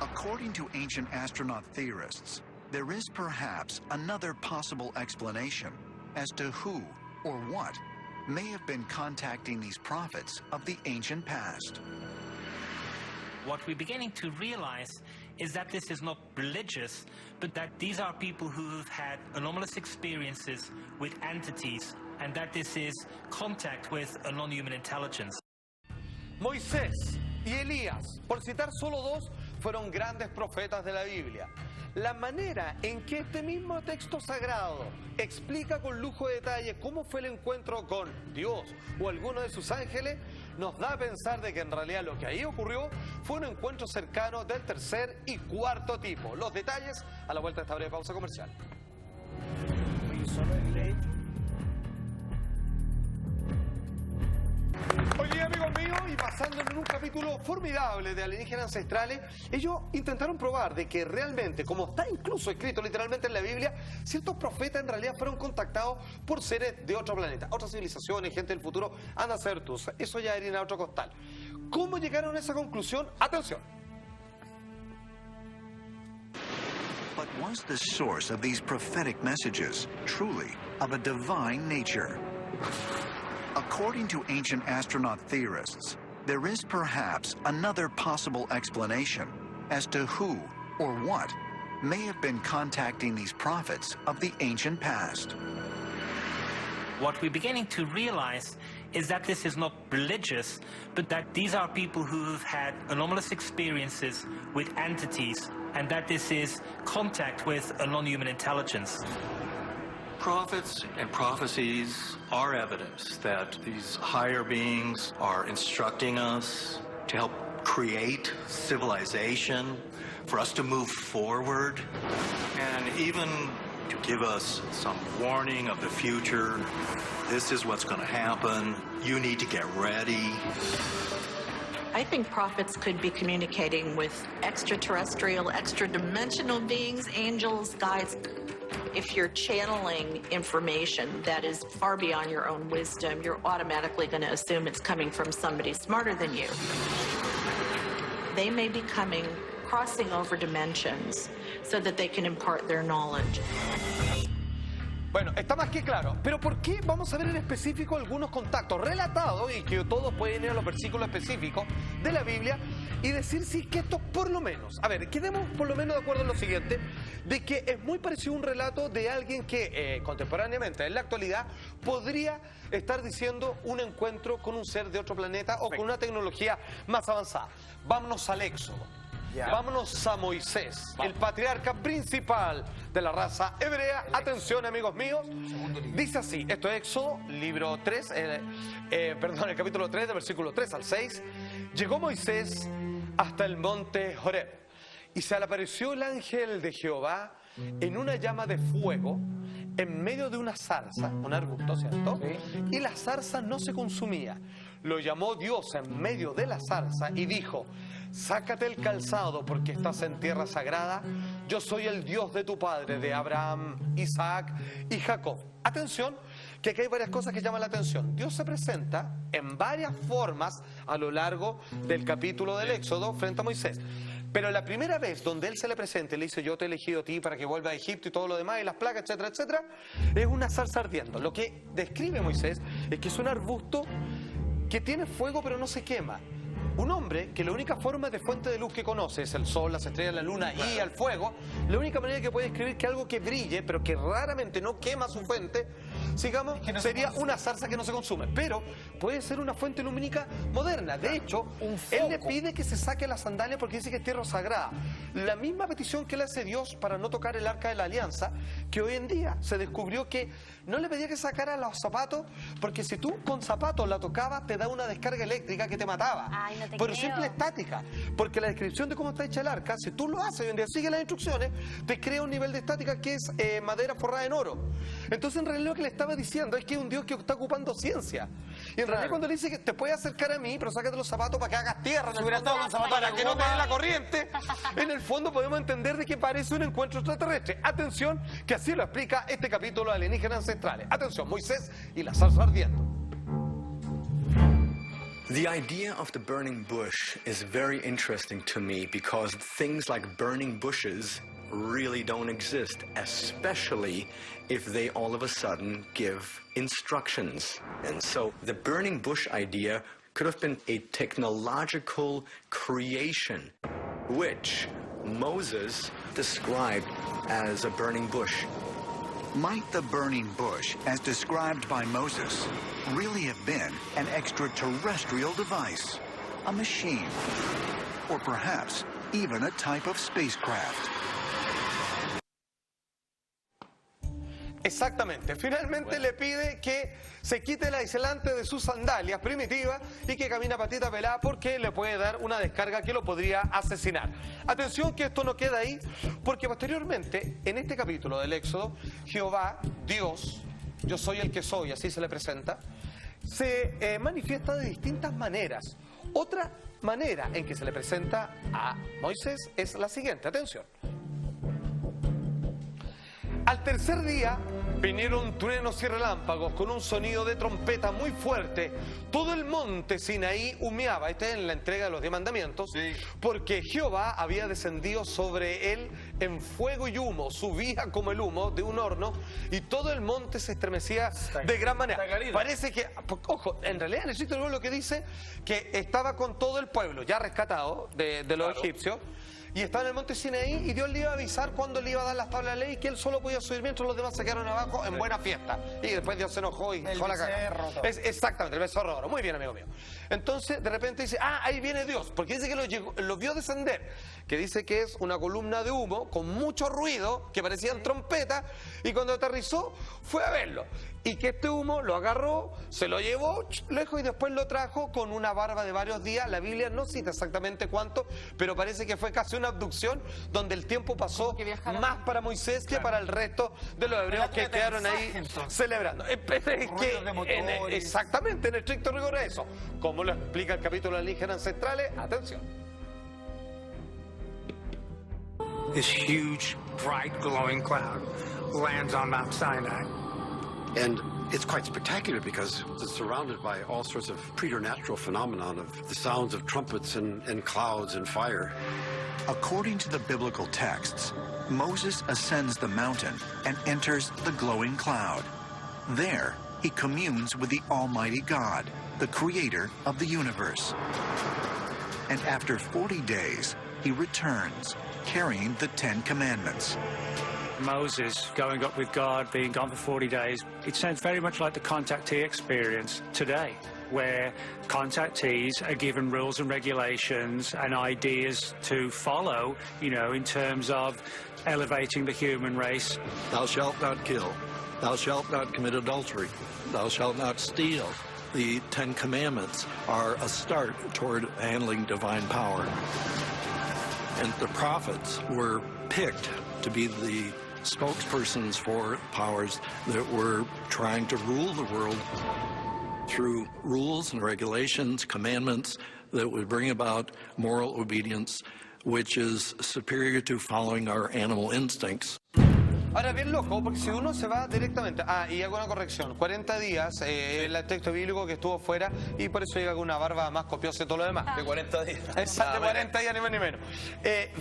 According to ancient astronaut theorists, there is perhaps another possible explanation as to who or what may have been contacting these prophets of the ancient past. What we're beginning to realize is that this is not religious, but that these are people who've had anomalous experiences with entities, and that this is contact with a non-human intelligence. Moisés y Elías, por citar solo 2, fueron grandes profetas de la Biblia. La manera en que este mismo texto sagrado explica con lujo de detalle cómo fue el encuentro con Dios o alguno de sus ángeles, nos da a pensar de que en realidad lo que ahí ocurrió fue un encuentro cercano del tercer y cuarto tipo. Los detalles a la vuelta de esta breve pausa comercial. Oye, amigos míos, y pasando en un capítulo formidable de Alienígenas Ancestrales, ellos intentaron probar de que realmente, como está incluso escrito literalmente en la Biblia, ciertos profetas en realidad fueron contactados por seres de otro planeta, otras civilizaciones, gente del futuro, anda a ser tú. Eso ya era otro costal. ¿Cómo llegaron a esa conclusión? Atención. Was the source of these prophetic messages truly of a divine nature? According to ancient astronaut theorists, there is perhaps another possible explanation as to who or what may have been contacting these prophets of the ancient past. What we're beginning to realize is that this is not religious, but that these are people who've had anomalous experiences with entities, and that this is contact with a non-human intelligence. Prophets and prophecies are evidence that these higher beings are instructing us to help create civilization, for us to move forward, and even to give us some warning of the future. This is what's going to happen. You need to get ready. I think prophets could be communicating with extraterrestrial, extra-dimensional beings, angels, guides. If you're channeling information that is far beyond your own wisdom, you're automatically going to assume it's coming from somebody smarter than you. They may be coming, crossing over dimensions, so that they can impart their knowledge. Bueno, está más que claro, pero ¿por qué vamos a ver en específico algunos contactos relatados y que todos pueden ir a los versículos específicos de la Biblia y decir si que esto por lo menos, a ver, quedemos por lo menos de acuerdo en lo siguiente, de que es muy parecido a un relato de alguien que contemporáneamente, en la actualidad, podría estar diciendo un encuentro con un ser de otro planeta o con una tecnología más avanzada. Vámonos al Éxodo. Vámonos a Moisés, el patriarca principal de la raza hebrea. Atención, amigos míos. Dice así, esto es Éxodo, libro 3, el capítulo 3, de versículo 3 al 6. Llegó Moisés hasta el monte Horeb y se le apareció el ángel de Jehová en una llama de fuego en medio de una zarza, un arbusto, ¿cierto? Y la zarza no se consumía. Lo llamó Dios en medio de la zarza y dijo: sácate el calzado porque estás en tierra sagrada. Yo soy el Dios de tu padre, de Abraham, Isaac y Jacob. Atención, que aquí hay varias cosas que llaman la atención. Dios se presenta en varias formas a lo largo del capítulo del Éxodo frente a Moisés. Pero la primera vez donde Él se le presenta y le dice: yo te he elegido a ti para que vuelva a Egipto y todo lo demás, y las plagas, etcétera, etcétera, es una zarza ardiendo. Lo que describe Moisés es que es un arbusto que tiene fuego pero no se quema. Un hombre que la única forma de fuente de luz que conoce es el sol, las estrellas, la luna y el fuego. La única manera que puede describir que algo que brille, pero que raramente no quema su fuente, digamos, sería una zarza que no se consume. Pero puede ser una fuente lumínica moderna. De hecho, él le pide que se saque la sandalia porque dice que es tierra sagrada. La misma petición que le hace Dios para no tocar el arca de la alianza, que hoy en día se descubrió que no le pedía que sacara los zapatos, porque si tú con zapatos la tocabas te da una descarga eléctrica que te mataba. Ay, no te Pero creo. simple estática, porque la descripción de cómo está hecha el arca, si tú lo haces y donde sigue las instrucciones, te crea un nivel de estática que es madera forrada en oro. Entonces en realidad lo que le estaba diciendo es que es un Dios que está ocupando ciencia. Y en realidad cuando le dice que te puedes acercar a mí, pero sácate los zapatos para que hagas tierra, para que no te dé la corriente, en el fondo podemos entender de que parece un encuentro extraterrestre. Atención, que así lo explica este capítulo de Alienígenas Ancestrales. Atención, Moisés y la zarza ardiendo. The idea of the burning bush is very interesting to me because things like burning bushes really don't exist, especially if they all of a sudden give instructions. And so the burning bush idea could have been a technological creation, which Moses described as a burning bush. Might the burning bush, as described by Moses, really have been an extraterrestrial device, a machine, or perhaps even a type of spacecraft? Exactamente, finalmente le pide que se quite el aislante de sus sandalias primitivas y que camina patita pelada porque le puede dar una descarga que lo podría asesinar. Atención que esto no queda ahí, porque posteriormente, en este capítulo del Éxodo, Jehová, Dios, yo soy el que soy, así se le presenta, se manifiesta de distintas maneras. Otra manera en que se le presenta a Moisés es la siguiente, atención. Al tercer día Vinieron truenos y relámpagos con un sonido de trompeta muy fuerte. Todo el monte Sinaí humeaba. Esta es en la entrega de los 10 mandamientos. Porque Jehová había descendido sobre él en fuego y humo. Subía como el humo de un horno y todo el monte se estremecía de gran manera. Parece que, ojo, en realidad en el sitio lo que dice que estaba con todo el pueblo ya rescatado de los egipcios. Y estaba en el monte Sinaí y Dios le iba a avisar cuándo le iba a dar las tablas de la ley y que él solo podía subir mientras los demás se quedaron abajo en buena fiesta. Y después Dios se enojó y dejó la cagada. Exactamente, el becerro de oro. Muy bien, amigo mío. Entonces, de repente dice, ahí viene Dios, porque dice que lo vio descender, que dice que es una columna de humo con mucho ruido, que parecían trompetas, y cuando aterrizó, fue a verlo. Y que este humo lo agarró, se lo llevó lejos y después lo trajo con una barba de varios días. La Biblia no cita exactamente cuánto, pero parece que fue casi una abducción donde el tiempo pasó más para Moisés que para el resto de los hebreos que quedaron ahí celebrando. Exactamente, en estricto rigor es eso. Como lo explica el capítulo de Alienígenas Ancestrales, atención. This huge, bright, glowing cloud lands on Mount Sinai. And it's quite spectacular because it's surrounded by all sorts of preternatural phenomenon of the sounds of trumpets and clouds and fire. According to the biblical texts, Moses ascends the mountain and enters the glowing cloud. There, he communes with the Almighty God, the creator of the universe. And after 40 days, he returns, carrying the 10 Commandments. Moses going up with God, being gone for 40 days. It sounds very much like the contactee experience today, where contactees are given rules and regulations and ideas to follow, you know, in terms of elevating the human race. Thou shalt not kill. Thou shalt not commit adultery. Thou shalt not steal. The 10 Commandments are a start toward handling divine power. And the prophets were picked to be the spokespersons for powers that were trying to rule the world through rules and regulations, commandments that would bring about moral obedience, which is superior to following our animal instincts. Ahora, bien loco, porque si uno se va directamente... y hago una corrección. 40 días, el texto bíblico que estuvo fuera, y por eso llega con una barba más copiosa y todo lo demás. De 40 días. Exacto, de 40 días, ni más ni menos.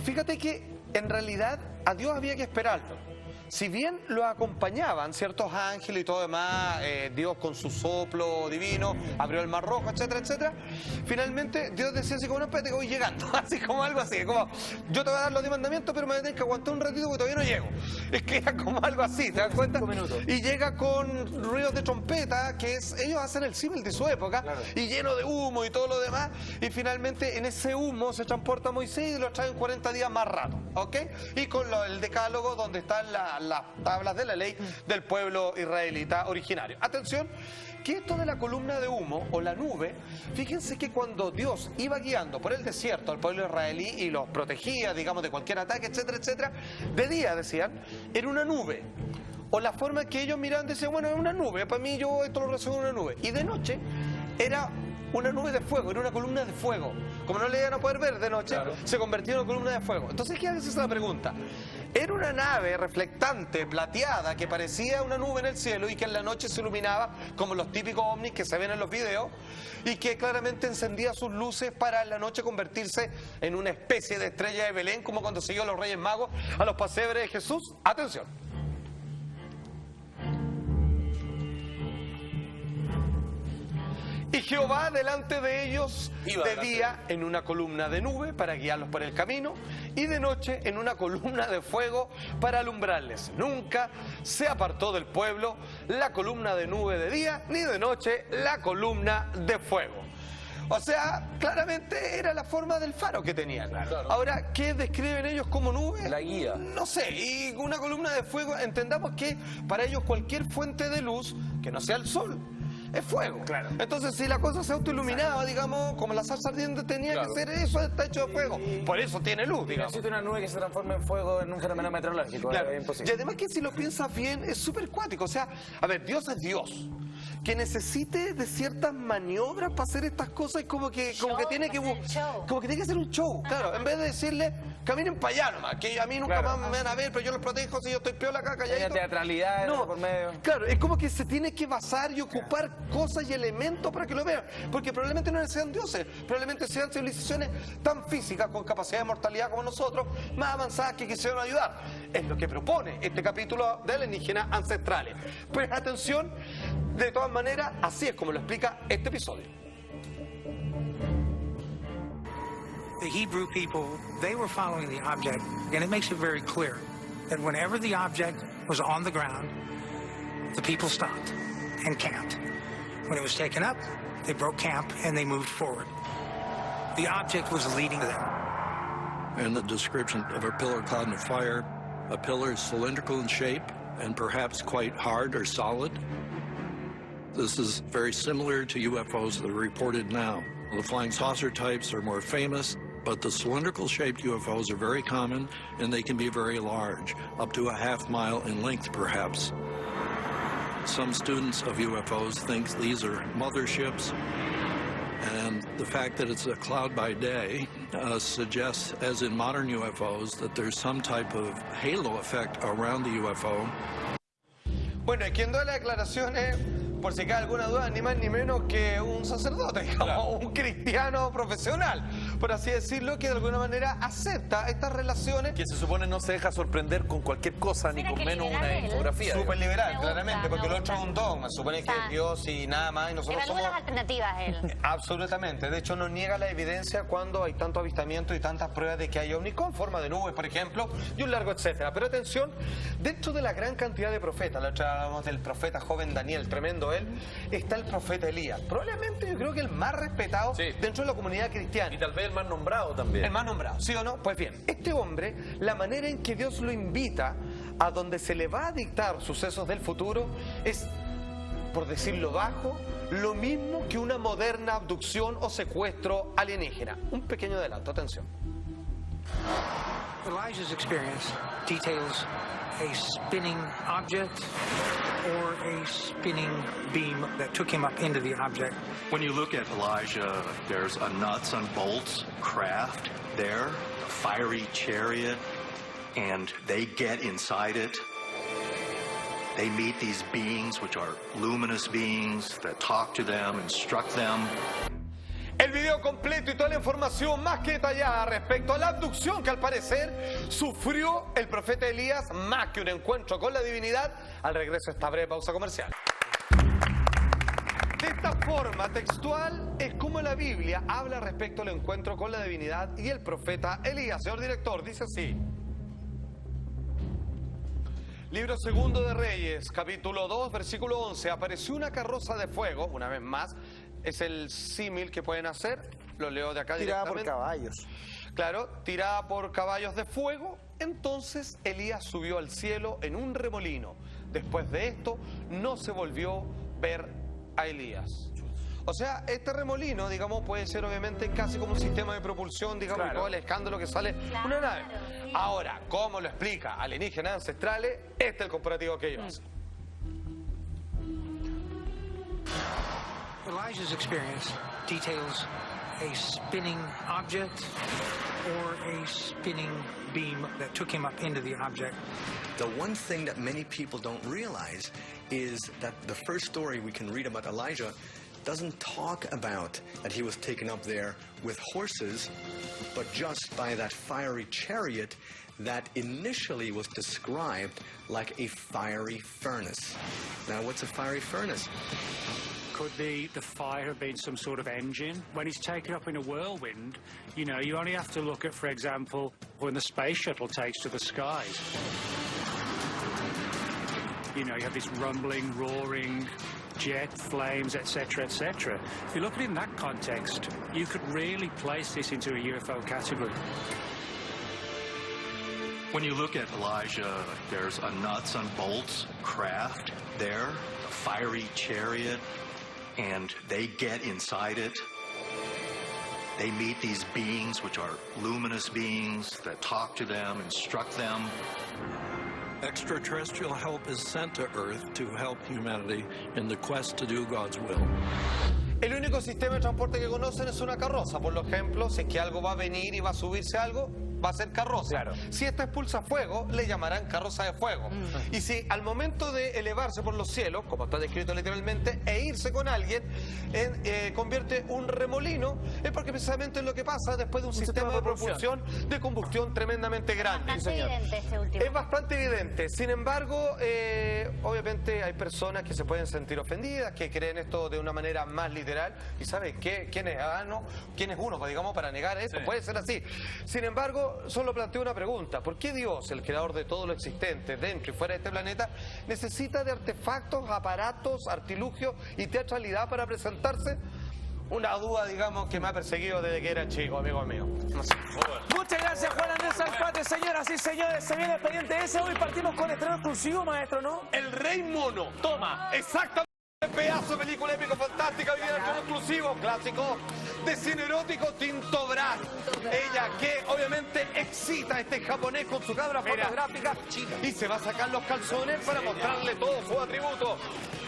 Fíjate que, en realidad, a Dios había que esperarlo. Si bien lo acompañaban ciertos ángeles y todo demás, Dios con su soplo divino, abrió el mar rojo, etcétera, etcétera, finalmente Dios decía así como, no, espérate que voy llegando, así como algo así, como, yo te voy a dar los 10 mandamientos, pero me voy a tener que aguantar un ratito porque todavía no llego. Es que era como algo así, ¿te das cuenta? Y llega con ruidos de trompeta, que es, ellos hacen el símil de su época, y lleno de humo y todo lo demás, y finalmente en ese humo se transporta Moisés y lo traen 40 días más rato, ¿ok? Y con el decálogo donde están las tablas de la ley del pueblo israelita originario. Atención, que esto de la columna de humo o la nube, fíjense que cuando Dios iba guiando por el desierto al pueblo israelí y los protegía, digamos, de cualquier ataque, etcétera, etcétera, de día, decían, era una nube. O la forma que ellos miraban, decían, bueno, es una nube, para mí yo esto lo relaciono con una nube. Y de noche era una nube de fuego, era una columna de fuego. Como no le iban a poder ver de noche, se convirtió en una columna de fuego. Entonces, ¿qué haces esa pregunta? Era una nave reflectante, plateada, que parecía una nube en el cielo y que en la noche se iluminaba como los típicos ovnis que se ven en los videos y que claramente encendía sus luces para en la noche convertirse en una especie de estrella de Belén, como cuando siguió los Reyes Magos a los pasebres de Jesús. Atención. Y Jehová delante de ellos de día en una columna de nube para guiarlos por el camino y de noche en una columna de fuego para alumbrarles. Nunca se apartó del pueblo la columna de nube de día ni de noche la columna de fuego. O sea, claramente era la forma del faro que tenían. Ahora, ¿qué describen ellos como nube? La guía. No sé, y una columna de fuego, entendamos que para ellos cualquier fuente de luz que no sea el sol es fuego. Entonces, si la cosa se autoiluminaba, digamos, como la salsa ardiente tenía que ser eso, está hecho de fuego. Por eso tiene luz, digamos. Necesita una nube que se transforme en fuego en un fenómeno meteorológico. Es imposible. Y además que si lo piensas bien, es súper cuático. O sea, a ver, Dios es Dios. Que necesite de ciertas maniobras para hacer estas cosas, como que tiene que hacer un show. Claro, en vez de decirle, caminen para allá nomás, que a mí nunca más me van a ver, pero yo los protejo si yo estoy piola acá, calladito. Hay teatralidad por medio. Claro, es como que se tiene que basar y ocupar cosas y elementos para que lo vean, porque probablemente no sean dioses, probablemente sean civilizaciones tan físicas, con capacidad de mortalidad como nosotros, más avanzadas que quisieron ayudar. Es lo que propone este capítulo de alienígenas ancestrales. Pues atención, de todas maneras, así es como lo explica este episodio. The Hebrew people, they were following the object, and it makes it very clear that whenever the object was on the ground, the people stopped and camped. When it was taken up, they broke camp and they moved forward. The object was leading them. And the description of a pillar cloud of fire, a pillar is cylindrical in shape and perhaps quite hard or solid. This is very similar to UFOs that are reported now. The flying saucer types are more famous, but the cylindrical-shaped UFOs are very common, and they can be very large, up to a half-mile in length, perhaps. Some students of UFOs think these are motherships, and the fact that it's a cloud by day suggests, as in modern UFOs, that there's some type of halo effect around the UFO. Bueno, y quien da la declaración es, por si cae alguna duda, ni más ni menos que un sacerdote, digamos, un cristiano profesional, por así decirlo, que de alguna manera acepta estas relaciones. Que se supone no se deja sorprender con cualquier cosa, ni con menos una infografía. Súper liberal, claramente, porque lo otro es un dogma, supone que es Dios y nada más, y nosotros somos... las alternativas él. Absolutamente, de hecho no niega la evidencia cuando hay tanto avistamiento y tantas pruebas de que hay ovnis con forma de nubes, por ejemplo, y un largo etcétera. Pero atención, dentro de la gran cantidad de profetas, la otra hablamos del profeta joven Daniel, tremendo él, está el profeta Elías. Probablemente yo creo que el más respetado dentro de la comunidad cristiana. Y tal vez el más nombrado también. El más nombrado, ¿sí o no? Pues bien, este hombre, la manera en que Dios lo invita a donde se le va a dictar sucesos del futuro es, por decirlo bajo, lo mismo que una moderna abducción o secuestro alienígena. Un pequeño adelanto, atención. Elijah's experience details a spinning object or a spinning beam that took him up into the object. When you look at Elijah, there's a nuts and bolts craft there, a fiery chariot, and they get inside it. They meet these beings, which are luminous beings that talk to them, instruct them. El video completo y toda la información más que detallada respecto a la abducción que al parecer sufrió el profeta Elías, más que un encuentro con la divinidad, al regreso a esta breve pausa comercial. De esta forma textual es como la Biblia habla respecto al encuentro con la divinidad y el profeta Elías. Señor director, dice así. Libro segundo de Reyes, capítulo 2, versículo 11. Apareció una carroza de fuego, una vez más. Es el símil que pueden hacer, lo leo de acá directamente. Tirada por caballos. Claro, tirada por caballos de fuego. Entonces Elías subió al cielo en un remolino. Después de esto, no se volvió a ver a Elías. O sea, este remolino, digamos, puede ser obviamente casi como un sistema de propulsión, digamos, y todo el escándalo que sale una nave. Ahora, ¿cómo lo explica alienígenas ancestrales? Este es el comparativo que ellos hacen. Elijah's experience details a spinning object or a spinning beam that took him up into the object. The one thing that many people don't realize is that the first story we can read about Elijah doesn't talk about that he was taken up there with horses, but just by that fiery chariot that initially was described like a fiery furnace. Now, what's a fiery furnace? Could the fire have been some sort of engine? When he's taken up in a whirlwind, you know, you only have to look at, for example, when the space shuttle takes to the skies. You know, you have this rumbling, roaring, jet, flames, etc., etc. If you look at it in that context, you could really place this into a UFO category. When you look at Elijah, there's a nuts and bolts craft there, a fiery chariot, and they get inside it. They meet these beings, which are luminous beings that talk to them, instruct them. Extraterrestrial help is sent to Earth to help humanity in the quest to do God's will. El único sistema de transporte que conocen es una carroza. Por ejemplo, si es que algo va a venir y va a subirse algo, va a ser carroza. Claro. Si esta expulsa fuego, le llamarán carroza de fuego. Y si al momento de elevarse por los cielos, como está descrito literalmente, e irse con alguien, convierte un remolino, es porque precisamente es lo que pasa después de un sistema de propulsión de combustión tremendamente grande. Bastante evidente este último. Es bastante evidente. Sin embargo, obviamente hay personas que se pueden sentir ofendidas, que creen esto de una manera más literal. ¿Y sabe qué? ¿Quién es ¿Quién es uno, digamos, para negar esto? Puede ser así. Sin embargo, solo planteo una pregunta. ¿Por qué Dios, el creador de todo lo existente dentro y fuera de este planeta, necesita de artefactos, aparatos, artilugios y teatralidad para presentarse? Una duda, digamos, que me ha perseguido desde que era chico, amigo mío. No sé. Muchas gracias, Juan Andrés Alfate, señoras y señores. Se viene Expediente S. Hoy partimos con estreno exclusivo, maestro, ¿no? El Rey Mono. Toma. Exactamente. Pedazo de película épico fantástica, hoy día estreno exclusivo, clásico de cine erótico, Tinto Brass. Ella que obviamente excita a este japonés con su cámara fotográfica y se va a sacar los calzones para mostrarle todo su atributo.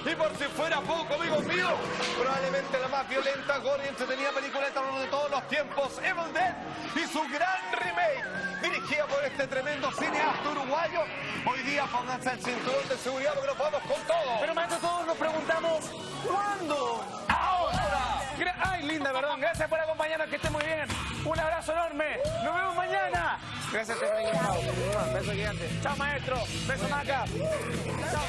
Y por si fuera poco, amigos míos, probablemente la más violenta, gore y entretenida película de terror de todos los tiempos, Evil Dead y su gran remake, dirigida por este tremendo cineasta uruguayo. Hoy día pónganse el cinturón de seguridad porque nos vamos con todo. Pero maestro, todos nos preguntamos, ¿cuándo? ¡Ahora! ¡Ay, linda, perdón! Gracias por acompañarnos, que esté muy bien. Un abrazo enorme. Nos vemos mañana. Gracias, Beso gigante. Chao, maestro. Beso, Maca. Chao.